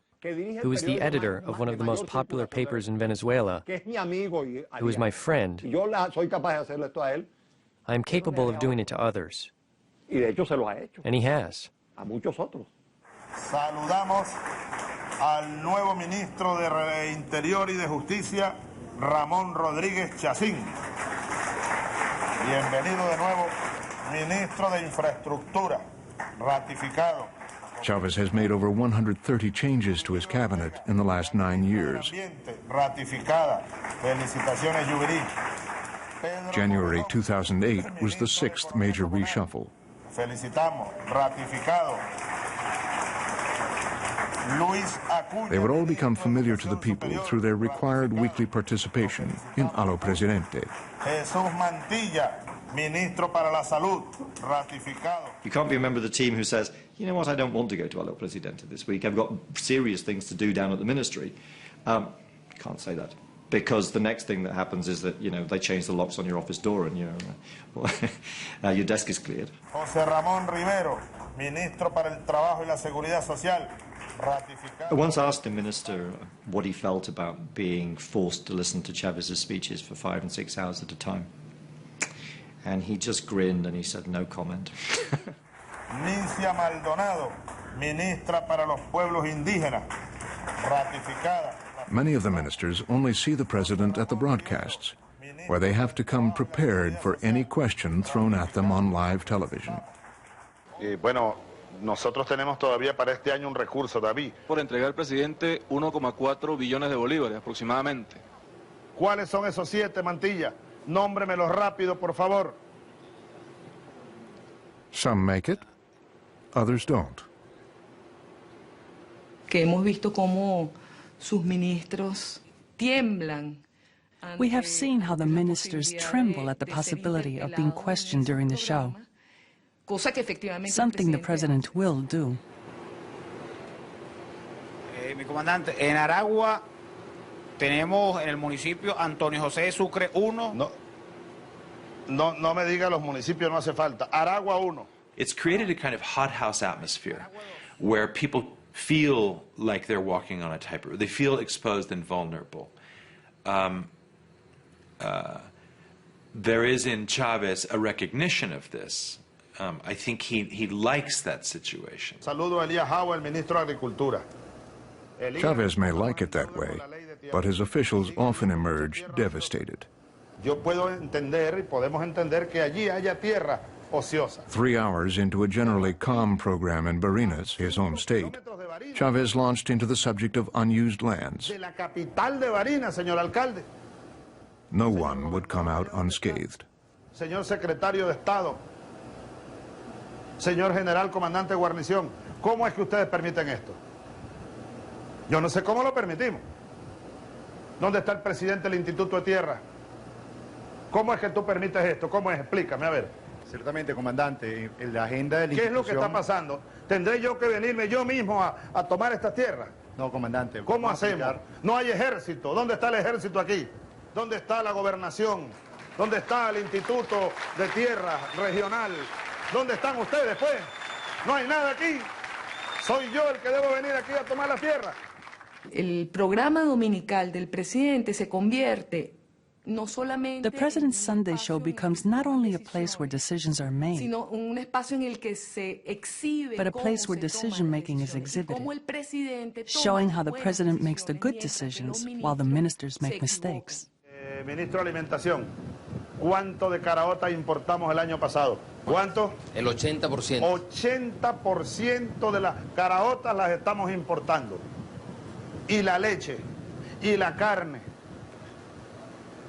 who is the editor of one of the most popular papers in Venezuela, who is my friend, I am capable of doing it to others. And he has. Saludamos al nuevo ministro de Interior y de Justicia, Ramón Rodríguez Chacín. Bienvenido de nuevo, ministro de Infraestructura, ratificado. Chavez has made over 130 changes to his cabinet in the last 9 years. Ratificada. Felicitaciones, Yubirí. January 2008 was the 6th major reshuffle. Felicitamos. Ratificado. They would all become familiar to the people through their required weekly participation in A lo Presidente. Jesús Mantilla, ministro para la salud, ratificado. You can't be a member of the team who says, you know what, I don't want to go to A lo Presidente this week. I've got serious things to do down at the ministry. Can't say that. Because the next thing that happens is that, you know, they change the locks on your office door and your desk is cleared. José Ramón Rivero, ministro para el Trabajo y la Seguridad Social. I once asked the minister what he felt about being forced to listen to Chavez's speeches for 5 and 6 hours at a time. And he just grinned and he said, no comment. Nicia Maldonado, ministra para los pueblos indígenas, ratificada. Many of the ministers only see the president at the broadcasts, where they have to come prepared for any question thrown at them on live television. Bueno, nosotros tenemos todavía para este año un recurso, David. Por entregar al presidente 1,4 billones de bolívares aproximadamente. ¿Cuáles son esos 7, Mantilla? Nómbremelos rápido, por favor. Some make it, others don't. Que hemos visto cómo sus ministros tiemblan. We have seen how the ministers tremble at the possibility of being questioned during the show. Something the president will do. Mi comandante, en Aragua tenemos en el municipio Antonio José de Sucre 1. No me diga los municipios, no hace falta. Aragua 1. It's created a kind of hothouse atmosphere where people feel like they're walking on a tightrope. They feel exposed and vulnerable. There is in Chavez a recognition of this. I think he likes that situation. Saludo a Elías Jau, el ministro de Agricultura. Chavez may like it that way, but his officials often emerge devastated. Yo puedo entender y podemos entender que allí haya tierra ociosa. 3 hours into a generally calm program in Barinas, his home state, Chavez launched into the subject of unused lands. De la capital de Barinas, señor alcalde. No one would come out unscathed. Señor secretario de Estado, señor general comandante de guarnición, ¿cómo es que ustedes permiten esto? Yo no sé cómo lo permitimos. ¿Dónde está el presidente del Instituto de Tierra? ¿Cómo es que tú permites esto? ¿Cómo es? Explícame, a ver. Ciertamente, comandante, en la agenda de la ¿Qué es lo que está pasando? ¿Tendré yo que venirme yo mismo a tomar estas tierras? No, comandante. ¿Cómo hacemos? No hay ejército. ¿Dónde está el ejército aquí? ¿Dónde está la gobernación? ¿Dónde está el Instituto de Tierra Regional? ¿Dónde están ustedes, pues? No hay nada aquí. Soy yo el que debo venir aquí a tomar la tierra. El programa dominical del presidente se convierte no solamente The President's Sunday Show becomes not only a place where decisions are made, sino un espacio en el que se exhibe but a place where decision-making is exhibited, showing how the President makes the good decisions while the ministers make mistakes. Ministro de Alimentación, ¿cuánto de caraotas importamos el año pasado? ¿Cuánto? El 80%. 80% de las caraotas las estamos importando. Y la leche, y la carne.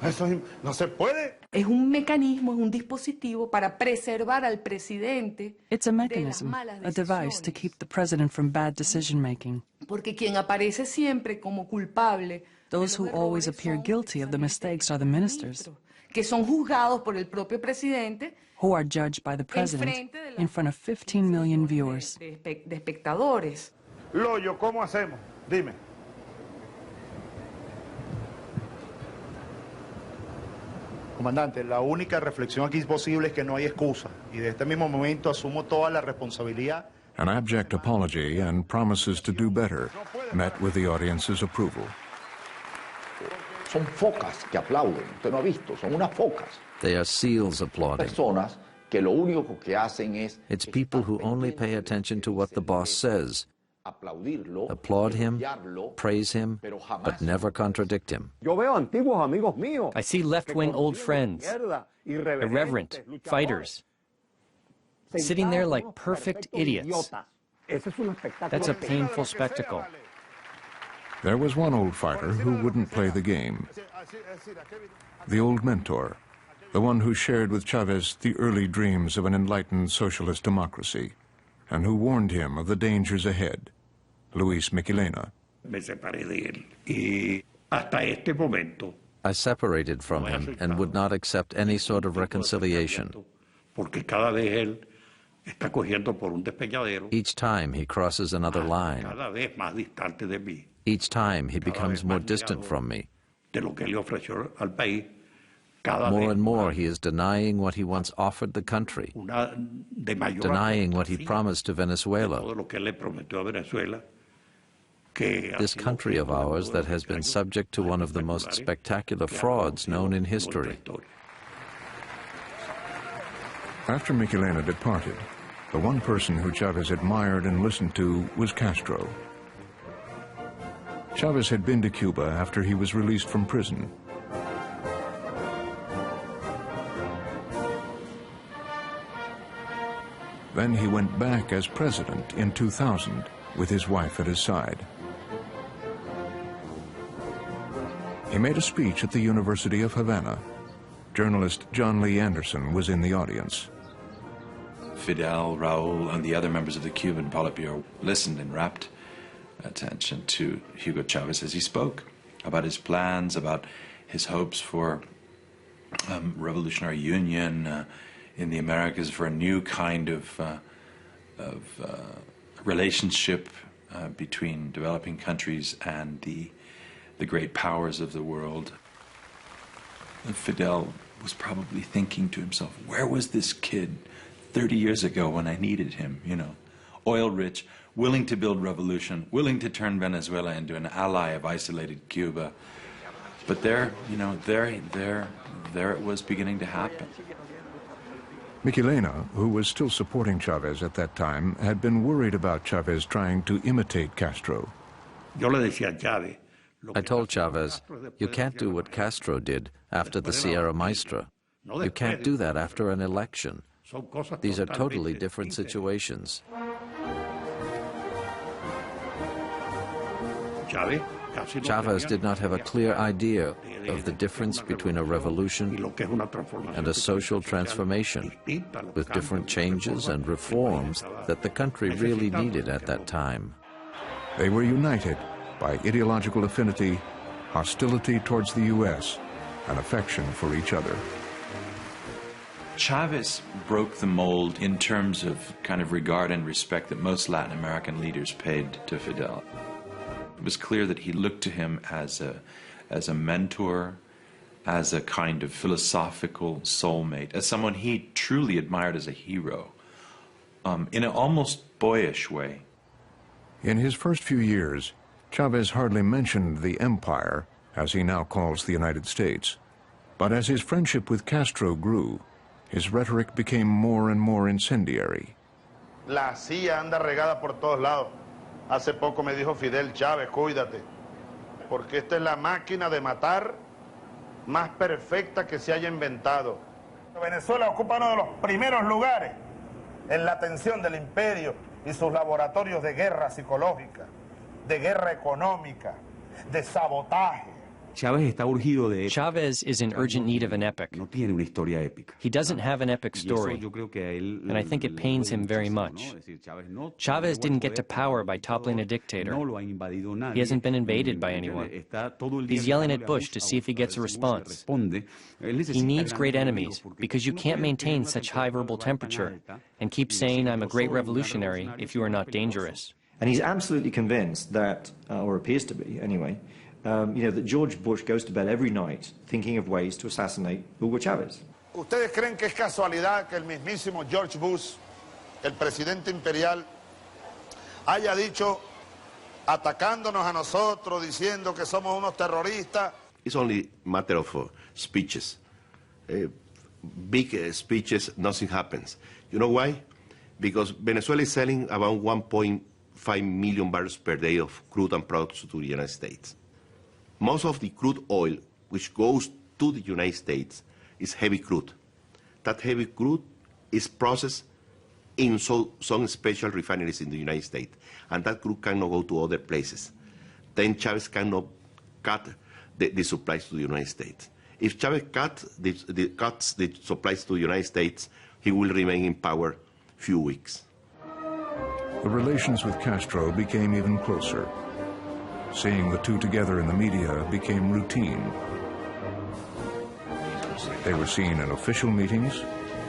Eso no se puede. Es un mecanismo, es un dispositivo para preservar al presidente. It's a mechanism, a device to keep the president from bad decision-making. Porque quien aparece siempre como culpable, those who always appear guilty of the mistakes are the ministers, que son juzgados por el propio presidente, who are judged by the president in front of 15 million viewers. De espectadores. Loyo, ¿cómo hacemos? Dime. Comandante, la única reflexión aquí posible es que no hay excusa. Y de este mismo momento asumo toda la responsabilidad. An abject apology and promises to do better met with the audience's approval. Son focas que aplauden. Usted no ha visto, son unas focas. They are seals applauding. Personas que lo único que hacen es... It's people who only pay attention to what the boss says applaud him, praise him, but never contradict him. I see left-wing old friends, irreverent fighters, sitting there like perfect idiots. That's a painful spectacle. There was one old fighter who wouldn't play the game. The old mentor, the one who shared with Chavez the early dreams of an enlightened socialist democracy, and who warned him of the dangers ahead, Luis Miquelena. I separated from him and would not accept any sort of reconciliation. Each time he crosses another line, each time he becomes more distant from me. More and more he is denying what he once offered the country, denying what he promised to Venezuela, this country of ours that has been subject to one of the most spectacular frauds known in history. After Miquelena departed, the one person who Chavez admired and listened to was Castro. Chavez had been to Cuba after he was released from prison. Then he went back as president in 2000 with his wife at his side. He made a speech at the University of Havana. Journalist John Lee Anderson was in the audience. Fidel, Raul, and the other members of the Cuban Politburo listened in rapt attention to Hugo Chavez as he spoke about his plans, about his hopes for revolutionary union in the Americas, for a new kind of relationship between developing countries and the great powers of the world. And Fidel was probably thinking to himself, where was this kid 30 years ago when I needed him, you know? Oil-rich, willing to build revolution, willing to turn Venezuela into an ally of isolated Cuba. But there, you know, there it was beginning to happen. Miquelena, who was still supporting Chavez at that time, had been worried about Chavez trying to imitate Castro. I told Chavez, you can't do what Castro did after the Sierra Maestra. You can't do that after an election. These are totally different situations. Chavez did not have a clear idea of the difference between a revolution and a social transformation, with different changes and reforms that the country really needed at that time. They were united by ideological affinity, hostility towards the U.S., and affection for each other. Chavez broke the mold in terms of kind of regard and respect that most Latin American leaders paid to Fidel. It was clear that he looked to him as a mentor, as a kind of philosophical soulmate, as someone he truly admired as a hero, in an almost boyish way. In his first few years, Chavez hardly mentioned the empire, as he now calls the United States. But as his friendship with Castro grew, his rhetoric became more and more incendiary. La CIA anda regada por todos lados. Hace poco me dijo Fidel Chávez, cuídate, porque esta es la máquina de matar más perfecta que se haya inventado. Venezuela ocupa uno de los primeros lugares en la atención del imperio y sus laboratorios de guerra psicológica, de guerra económica, de sabotaje. Chavez is in urgent need of an epic. He doesn't have an epic story, and I think it pains him very much. Chavez didn't get to power by toppling a dictator. He hasn't been invaded by anyone. He's yelling at Bush to see if he gets a response. He needs great enemies, because you can't maintain such high verbal temperature and keep saying, I'm a great revolutionary, if you are not dangerous. And he's absolutely convinced that, or appears to be anyway, that George Bush goes to bed every night thinking of ways to assassinate Hugo Chavez. ¿Ustedes creen que es casualidad que el mismísimo George Bush, el presidente imperial, haya dicho, atacándonos a nosotros, diciendo que somos unos terroristas? It's only a matter of speeches. Big speeches, nothing happens. You know why? Because Venezuela is selling about 1.2 5 million barrels per day of crude and products to the United States. Most of the crude oil which goes to the United States is heavy crude. That heavy crude is processed in some special refineries in the United States, and that crude cannot go to other places. Then Chavez cannot cut the supplies to the United States. If Chavez cuts the supplies to the United States, he will remain in power few weeks. The relations with Castro became even closer. Seeing the two together in the media became routine. They were seen in official meetings,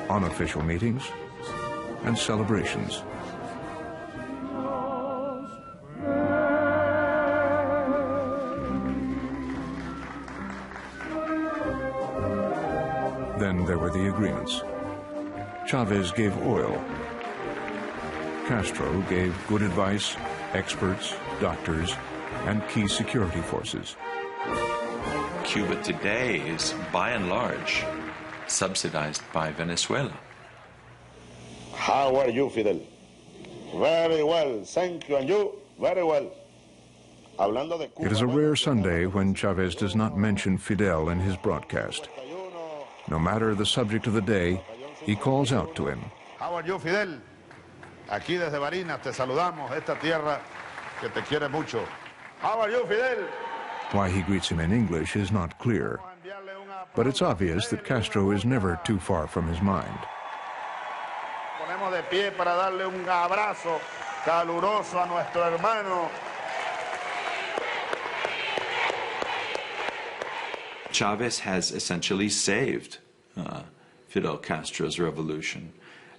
unofficial meetings, and celebrations. Then there were the agreements. Chavez gave oil. Castro gave good advice, experts, doctors, and key security forces. Cuba today is, by and large, subsidized by Venezuela. How are you, Fidel? Very well, thank you, and you? Very well. It is a rare Sunday when Chavez does not mention Fidel in his broadcast. No matter the subject of the day, he calls out to him. How are you, Fidel? Aquí desde Barinas te saludamos, esta tierra que te quiere mucho. How are you, Fidel? Why he greets him in English is not clear, but it's obvious that Castro is never too far from his mind. Ponemos de pie para darle un abrazo caluroso a nuestro hermano. Chavez has essentially saved Fidel Castro's revolution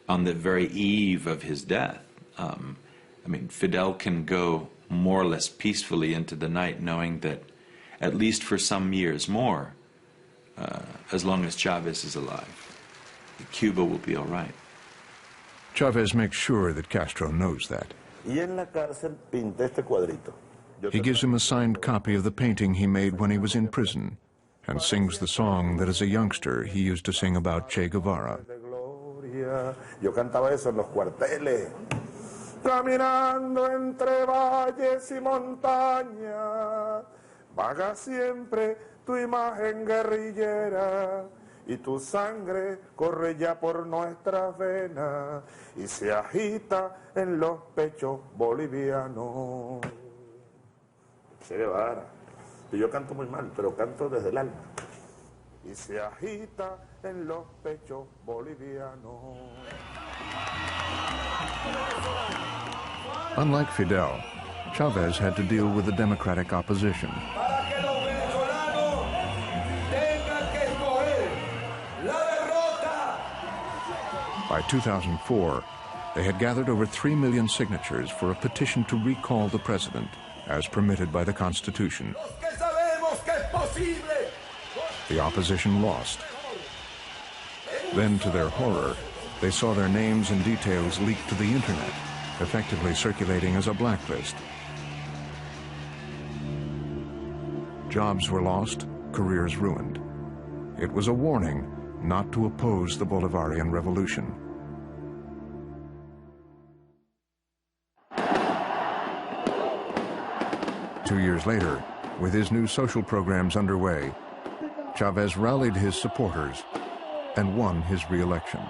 on the very eve of his death. I mean, Fidel can go more or less peacefully into the night knowing that at least for some years more, as long as Chavez is alive, Cuba will be all right. Chavez makes sure that Castro knows that. He gives him a signed copy of the painting he made when he was in prison and sings the song that as a youngster he used to sing about Che Guevara. Yo cantaba eso en los cuarteles. Caminando entre valles y montañas, vaga siempre tu imagen guerrillera, y tu sangre corre ya por nuestras venas y se agita en los pechos bolivianos. Che Guevara. Y yo canto muy mal, pero canto desde el alma. Y se agita en los pechos bolivianos. Unlike Fidel, Chavez had to deal with the democratic opposition. By 2004, they had gathered over 3 million signatures for a petition to recall the president, as permitted by the Constitution. The opposition lost. Then, to their horror, they saw their names and details leaked to the internet, effectively circulating as a blacklist. Jobs were lost, careers ruined. It was a warning not to oppose the Bolivarian Revolution. Two years later, with his new social programs underway, Chavez rallied his supporters and won his re-election.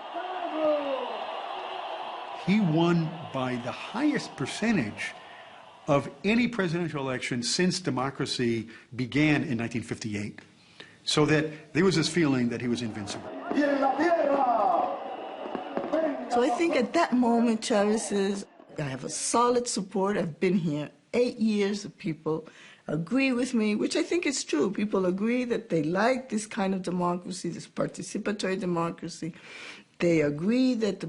He won by the highest percentage of any presidential election since democracy began in 1958. So that there was this feeling that he was invincible. So I think at that moment, Chavez says, I have a solid support. I've been here 8 years. People agree with me, which I think is true. People agree that they like this kind of democracy, this participatory democracy. They agree that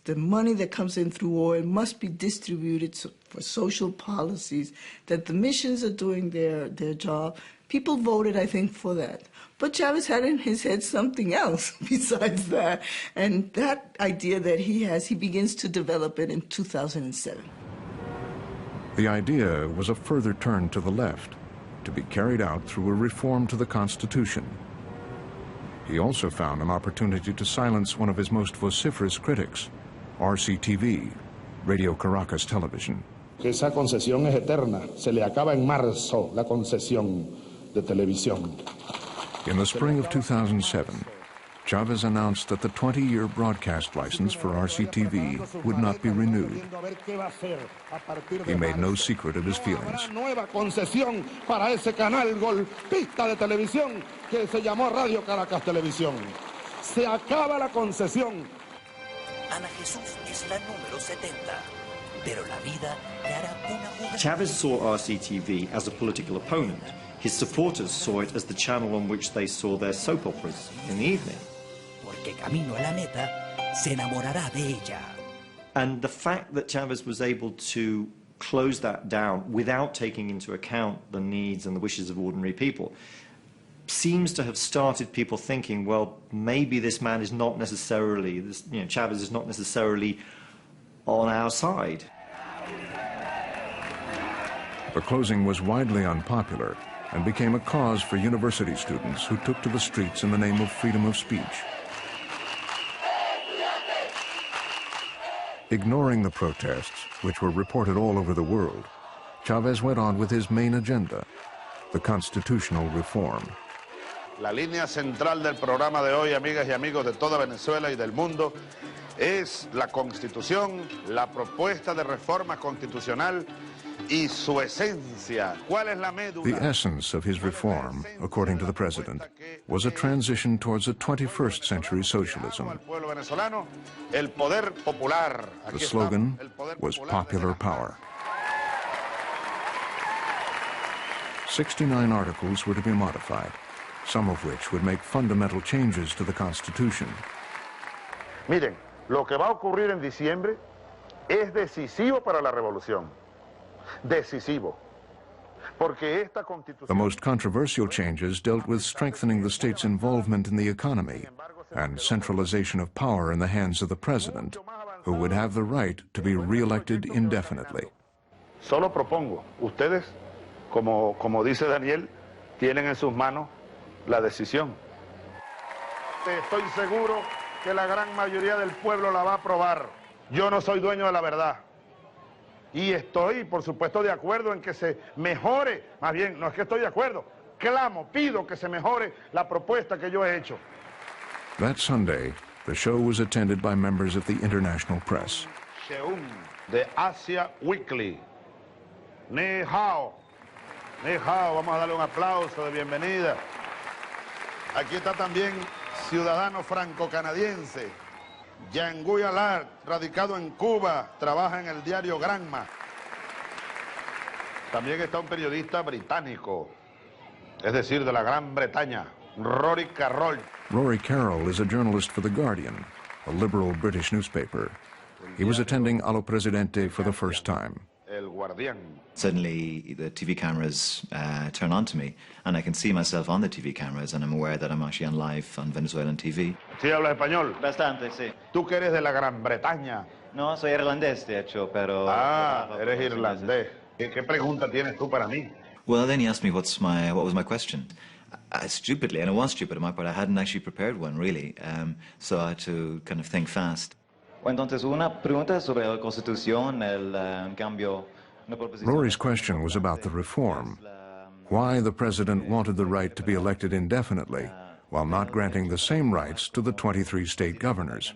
the money that comes in through oil must be distributed for social policies, that the missions are doing their job. People voted, I think, for that. But Chavez had in his head something else besides that. And that idea that he has, he begins to develop it in 2007. The idea was a further turn to the left, to be carried out through a reform to the Constitution. He also found an opportunity to silence one of his most vociferous critics, RCTV, Radio Caracas Television. que esa concesión es eterna. Se le acaba en marzo la concesión de televisión. In the spring of 2007, Chavez announced that the 20-year broadcast license for RCTV would not be renewed. He made no secret of his feelings. Nueva concesión para ese canal golpista de televisión que se llamó Radio Caracas Televisión. Se acaba la concesión. Ana Jesús es la número 70, pero la vida le hará una jugada. Chavez saw RCTV as a political opponent. His supporters saw it as the channel on which they saw their soap operas in the evening. Porque camino a la meta, se enamorará de ella. And the fact that Chavez was able to close that down without taking into account the needs and the wishes of ordinary people seems to have started people thinking, well, maybe this man is not necessarily, Chavez is not necessarily on our side. The closing was widely unpopular and became a cause for university students who took to the streets in the name of freedom of speech. Ignoring the protests, which were reported all over the world, Chavez went on with his main agenda, the constitutional reform. La línea central del programa de hoy, amigas y amigos de toda Venezuela y del mundo, es la Constitución, la propuesta de reforma constitucional y su esencia. ¿Cuál es la médula? The essence of his reform, according to the president, was a transition towards a 21st century socialism. El pueblo venezolano, el poder popular. The slogan was popular power. 69 articles were to be modified, some of which would make fundamental changes to the Constitution. Miren, lo que va a ocurrir en diciembre es decisivo para la revolución. Decisivo. Porque esta Constitución... The most controversial changes dealt with strengthening the state's involvement in the economy and centralization of power in the hands of the president, who would have the right to be re-elected indefinitely. Solo propongo, ustedes, como dice Daniel, tienen en sus manos la decisión. Estoy seguro que la gran mayoría del pueblo la va a aprobar. Yo no soy dueño de la verdad. Y estoy, por supuesto, de acuerdo en que se mejore, más bien, no es que estoy de acuerdo, clamo, pido que se mejore la propuesta que yo he hecho. That Sunday, the show was attended by members of the international press. Sheung, de Asia Weekly. Ni hao. Ni hao, vamos a darle un aplauso de bienvenida. Aquí está también ciudadano franco-canadiense, Jean-Guy Allard, radicado en Cuba, trabaja en el diario Granma. También está un periodista británico, es decir, de la Gran Bretaña, Rory Carroll. Rory Carroll is a journalist for The Guardian, a liberal British newspaper. He was attending Allo Presidente for the first time. El Guardián. Suddenly, the TV cameras turn on to me, and I can see myself on the TV cameras, and I'm aware that I'm actually on live on Venezuelan TV. ¿Sí hablas español? Bastante, sí. ¿Tú que eres de la Gran Bretaña? No, soy irlandés, de hecho, pero... Ah, eres irlandés. ¿Qué pregunta tienes tú para mí? Well, then he asked me what was my question. Stupidly, and it was stupid on my part, I hadn't actually prepared one, really, so I had to kind of think fast. Entonces, una pregunta sobre la Constitución, el cambio... Rory's question was about the reform, why the president wanted the right to be elected indefinitely while not granting the same rights to the 23 state governors.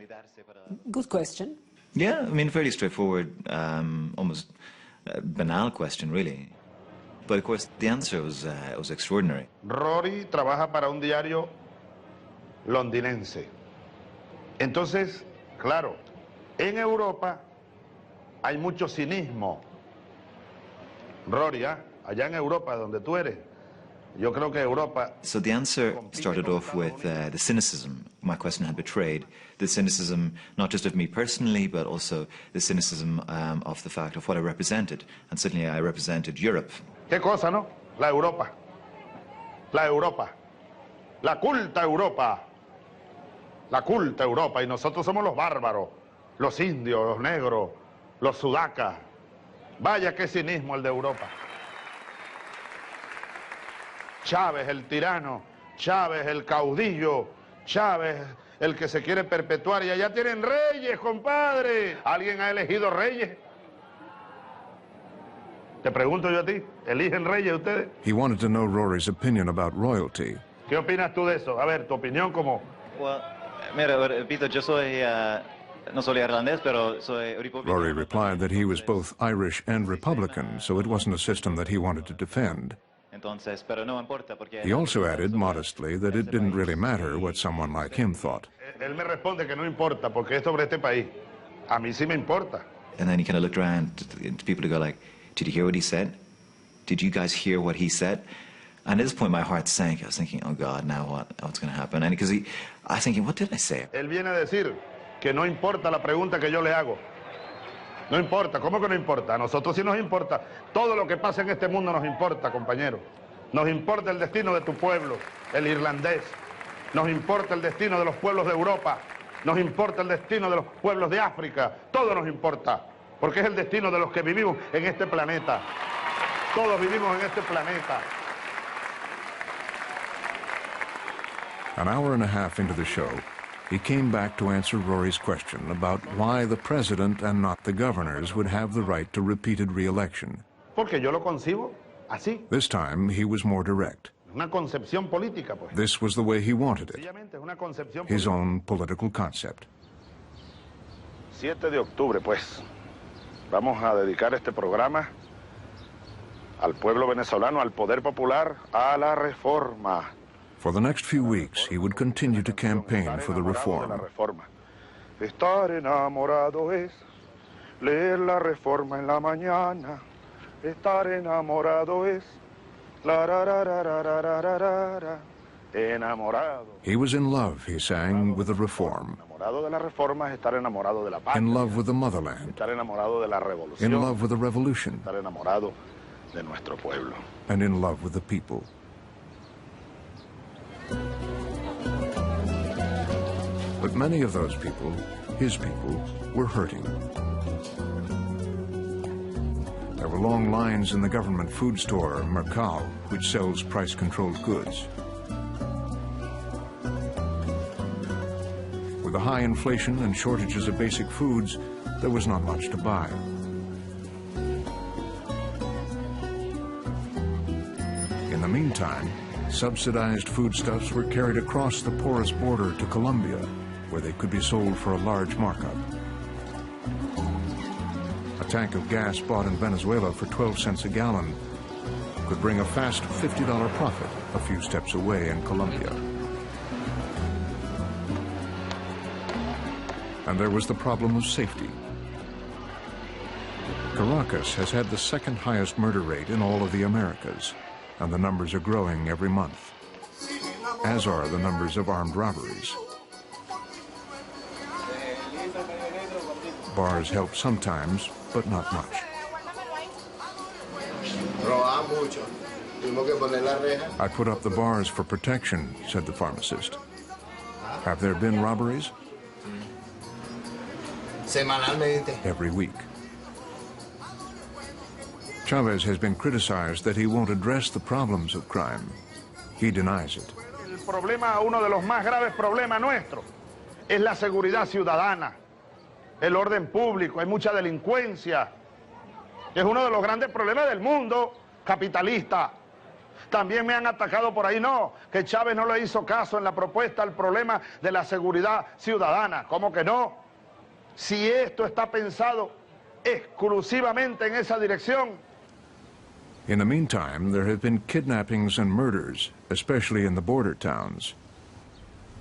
Good question. Yeah, I mean, fairly straightforward, almost banal question, really. But of course, the answer was extraordinary. Rory trabaja para un diario londinense. Entonces, claro, en Europa hay mucho cinismo. Rory, allá en Europa, donde tú eres, yo creo que Europa... So the answer started off with the cynicism my question had betrayed. The cynicism, not just of me personally, but also the cynicism of the fact of what I represented. And certainly I represented Europe. ¿Qué cosa, no? La Europa. La Europa. La culta Europa. La culta Europa. Y nosotros somos los bárbaros, los indios, los negros, los sudacas. Vaya qué cinismo el de Europa. Chávez el tirano, Chávez el caudillo, Chávez el que se quiere perpetuar. Y allá tienen reyes, compadre. ¿Alguien ha elegido reyes? Te pregunto yo a ti, ¿eligen reyes ustedes? He wanted to know Rory's opinion about royalty. ¿Qué opinas tú de eso? A ver, tu opinión como... Well, mira, repito, yo soy, no soy irlandés, pero soy republicano. Rory replied that he was both Irish and Republican, so it wasn't a system that he wanted to defend. Entonces, pero no importa porque... He also added modestly that it didn't really matter what someone like him thought. Él me responde que no importa porque es sobre este país. A mí sí me importa. And then he kind of looked around to people to go like, did you hear what he said? Did you guys hear what he said? And at this point, my heart sank. I was thinking, oh God, now what's going to happen? And because I was thinking, what did I say? Él viene a decir que no importa la pregunta que yo le hago. No importa, ¿cómo que no importa? A nosotros sí nos importa. Todo lo que pasa en este mundo nos importa, compañero. Nos importa el destino de tu pueblo, el irlandés. Nos importa el destino de los pueblos de Europa. Nos importa el destino de los pueblos de África. Todo nos importa, porque es el destino de los que vivimos en este planeta. Todos vivimos en este planeta. An hour and a half into the show, he came back to answer Rory's question about why the president and not the governors would have the right to repeated re-election. Porque yo lo concibo así. This time, he was more direct. Una concepción política, pues. This was the way he wanted it, Sencillamente, una concepción his política. own political concept. 7 de octubre, pues, vamos a dedicar este programa al pueblo venezolano, al poder popular, a la reforma. For the next few weeks, he would continue to campaign for the reform. Estar enamorado es leer la reforma en la mañana. Estar enamorado es la ra ra ra ra ra ra ra ra ra. Enamorado. He was in love, he sang, with the reform. Enamorado de la reforma es estar enamorado de la paz. In love with the motherland. Estar enamorado de la revolución. In love with the revolution. Estar enamorado de nuestro pueblo. And in love with the people. But many of those people, his people, were hurting. There were long lines in the government food store, Mercal, which sells price-controlled goods. With the high inflation and shortages of basic foods, there was not much to buy. In the meantime, subsidized foodstuffs were carried across the porous border to Colombia, where they could be sold for a large markup. A tank of gas bought in Venezuela for 12 cents a gallon could bring a fast $50 profit a few steps away in Colombia. And there was the problem of safety. Caracas has had the second highest murder rate in all of the Americas, and the numbers are growing every month, as are the numbers of armed robberies. Bars help sometimes, but not much. I put up the bars for protection, said the pharmacist. Have there been robberies? Every week. Chavez has been criticized that he won't address the problems of crime. He denies it. El problema, uno de los más graves problemas nuestros, es la seguridad ciudadana, el orden público. Hay mucha delincuencia. Es uno de los grandes problemas del mundo capitalista. También me han atacado por ahí, no, que Chávez no le hizo caso en la propuesta al problema de la seguridad ciudadana. ¿Cómo que no? Si esto está pensado exclusivamente en esa dirección. In the meantime, there have been kidnappings and murders, especially in the border towns.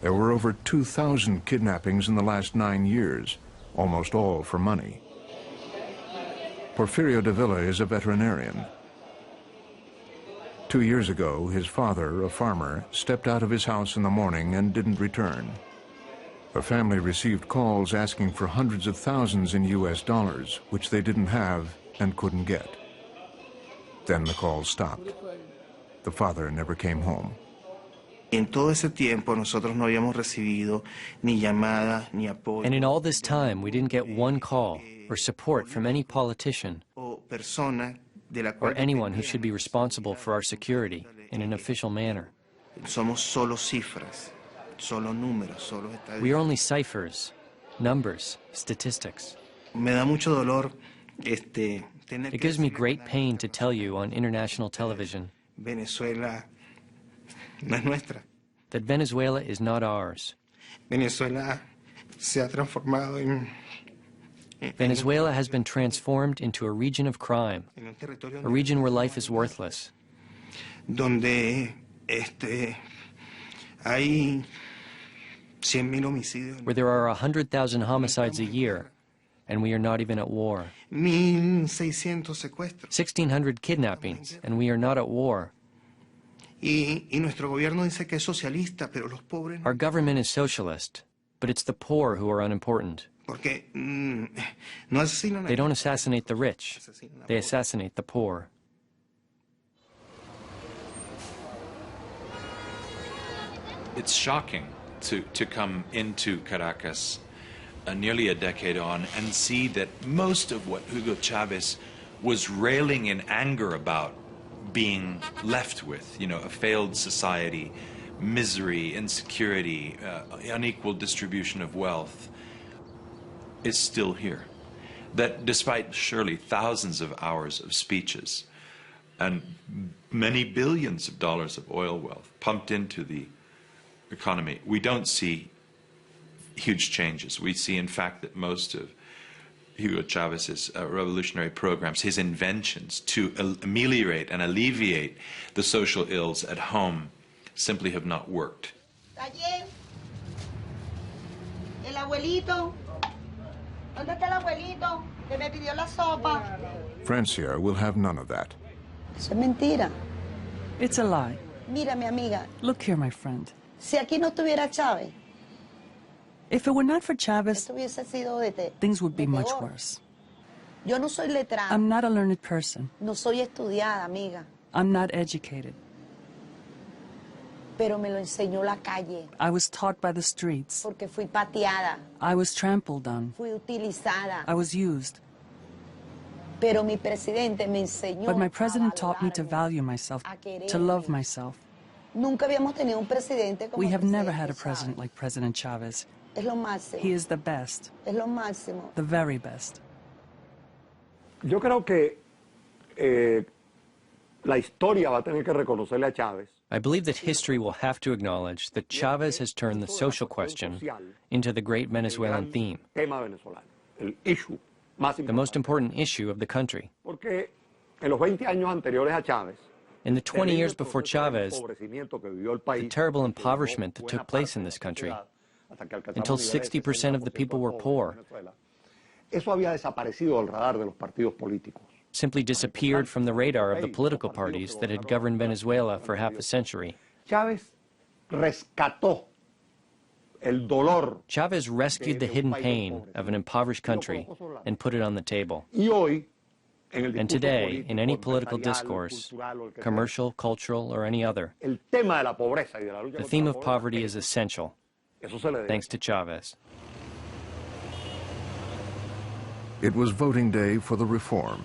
There were over 2,000 kidnappings in the last 9 years, almost all for money. Porfirio de Villa is a veterinarian. 2 years ago, his father, a farmer, stepped out of his house in the morning and didn't return. The family received calls asking for hundreds of thousands in US dollars, which they didn't have and couldn't get. Then the calls stopped. The father never came home. En todo ese tiempo nosotros no habíamos recibido ni llamadas ni apoyo. And in all this time, we didn't get one call or support from any politician O persona de la cual or anyone who should be responsible for our security in an official manner. somos solo cifras, solo números, solo estadísticas. We are only ciphers, numbers, statistics. Me da mucho dolor It gives me great pain to tell you on international television Venezuela no es nuestra. that Venezuela is not ours. Venezuela se ha transformado en Venezuela has been transformed into a region of crime, a region where life is worthless, donde hay 100,000 homicidios, where there are 100,000 homicides a year, and we are not even at war. 1,600 secuestros. 1,600 kidnappings, and we are not at war. Y nuestro gobierno dice que es socialista, pero los pobres Our government is socialist, but it's the poor who are unimportant. porque no asesinan. They don't assassinate the rich, they assassinate the poor. It's shocking to come into Caracas nearly a decade on and see that most of what Hugo Chavez was railing in anger about being left with, you know, a failed society, misery, insecurity, unequal distribution of wealth, is still here. That despite surely thousands of hours of speeches and many billions of dollars of oil wealth pumped into the economy, we don't see huge changes. We see, in fact, that most of Hugo Chavez's revolutionary programs, his inventions to ameliorate and alleviate the social ills at home, simply have not worked. El abuelito. ¿Dónde está el abuelito que me pidió la sopa? Francia will have none of that. Eso es mentira. It's a lie. Mira, mi amiga. Look here, my friend. Si aquí no estuviera Chávez, if it were not for Chavez, esto hubiese sido things would be de much peor. worse. Yo no soy letrada. I'm not a learned person. No soy estudiada, amiga. I'm not educated. Pero me lo enseñó la calle. I was taught by the streets. Porque fui pateada. I was trampled on. Fui utilizada. I was used. Pero mi presidente me enseñó But my president taught me to value myself, to love myself. Nunca habíamos tenido un presidente como We have el never presidente had a Chávez. president like President Chavez. Es lo máximo. He is the best, Es lo máximo. the very best. Yo creo que la historia va a tener que reconocerle a Chávez. I believe that history will have to acknowledge that Chavez has turned the social question into the great Venezuelan theme, Tema venezolano, el issue más the most important issue of the country. Porque en los 20 años anteriores a Chávez, In the 20 years before Chavez, empobrecimiento que vivió el the país, terrible impoverishment that took place in this country, until 60% of the people were poor, eso había desaparecido del radar de los partidos políticos. simply disappeared from the radar of the political parties that had governed Venezuela for half a century. Chávez rescató el dolor. Chavez rescued the hidden pain of an impoverished country and put it on the table. Y hoy, en el And discurso today, in any político, political empresarial, discourse, cultural, o el que sea, commercial, cultural, or any other, el tema de la pobreza y de la lucha the contra theme la of pobreza, poverty is essential, eso se le debe. thanks to Chavez. It was voting day for the reform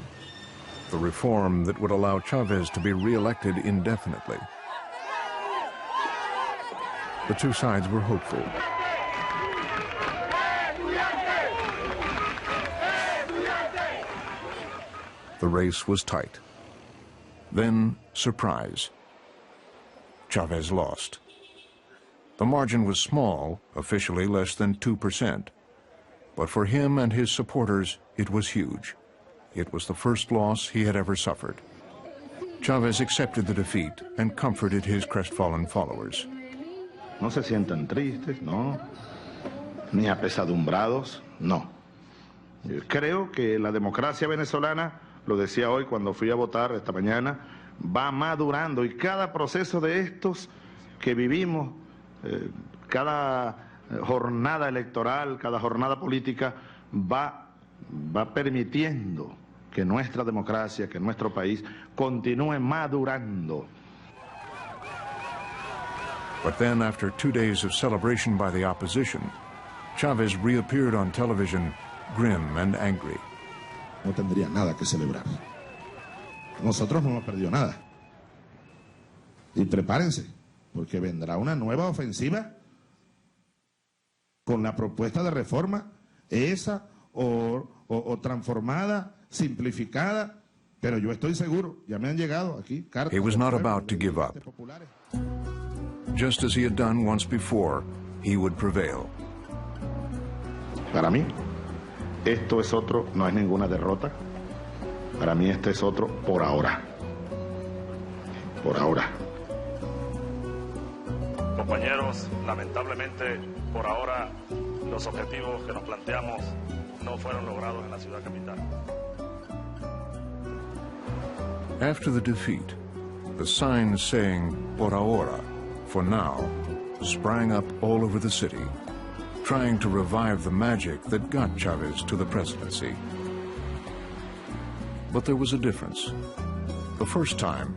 that would allow Chavez to be re-elected indefinitely. The two sides were hopeful. The race was tight. Then, surprise. Chavez lost. The margin was small, officially less than 2%. But for him and his supporters, it was huge. It was the first loss he had ever suffered. Chavez accepted the defeat and comforted his crestfallen followers. No se sientan tristes, no, ni apesadumbrados, no. Yo creo que la democracia venezolana, lo decía hoy cuando fui a votar esta mañana, va madurando y cada proceso de estos que vivimos, cada jornada electoral, cada jornada política va permitiendo que nuestra democracia, que nuestro país continúe madurando. But then, after 2 days of celebration by the opposition, Chavez reappeared on television, grim and angry. No tendría nada que celebrar. Nosotros no hemos perdido nada. Y prepárense, porque vendrá una nueva ofensiva con la propuesta de reforma, esa o transformada simplificada, pero yo estoy seguro, ya me han llegado aquí cartas. He was not about to give up. Just as he had done once before, he would prevail. Para mí, esto es otro, no es ninguna derrota. Para mí este es otro por ahora. Por ahora. Compañeros, lamentablemente, por ahora, los objetivos que nos planteamos no fueron logrados en la ciudad capital. After the defeat, the signs saying por ahora, for now, sprang up all over the city, trying to revive the magic that got Chavez to the presidency. But there was a difference. The first time,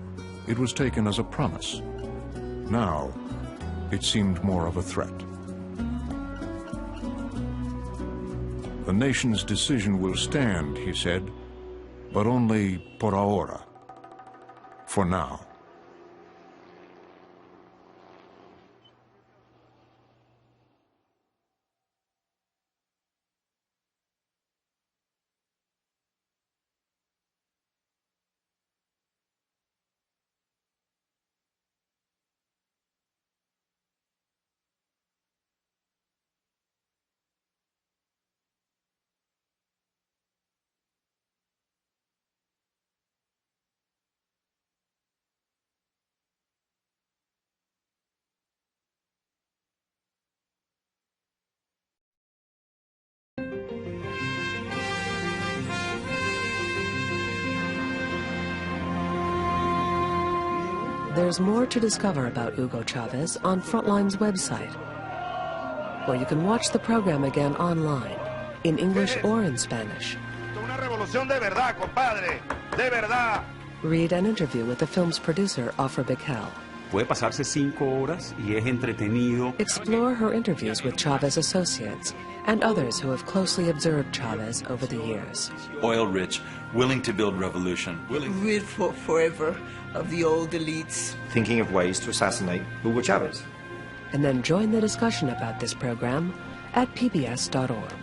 it was taken as a promise. Now, it seemed more of a threat. The nation's decision will stand, he said, but only por ahora, for now. There's more to discover about Hugo Chavez on Frontline's website, where you can watch the program again online, in English or in Spanish. Una revolución de verdad, compadre, de verdad. Read an interview with the film's producer, Afra Bikel. Puede pasarse 5 horas y es entretenido. Explore her interviews with Chavez associates and others who have closely observed Chavez over the years. Oil-rich, willing to build revolution. Rid forever of the old elites. Thinking of ways to assassinate Hugo Chavez. And then join the discussion about this program at pbs.org.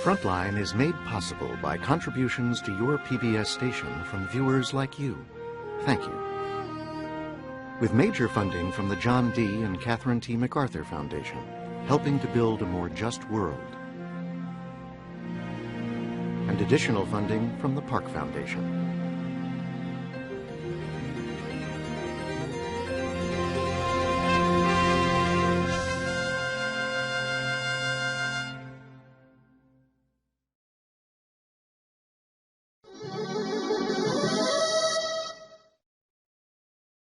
Frontline is made possible by contributions to your PBS station from viewers like you. Thank you. With major funding from the John D. and Catherine T. MacArthur Foundation, helping to build a more just world. And additional funding from the Park Foundation.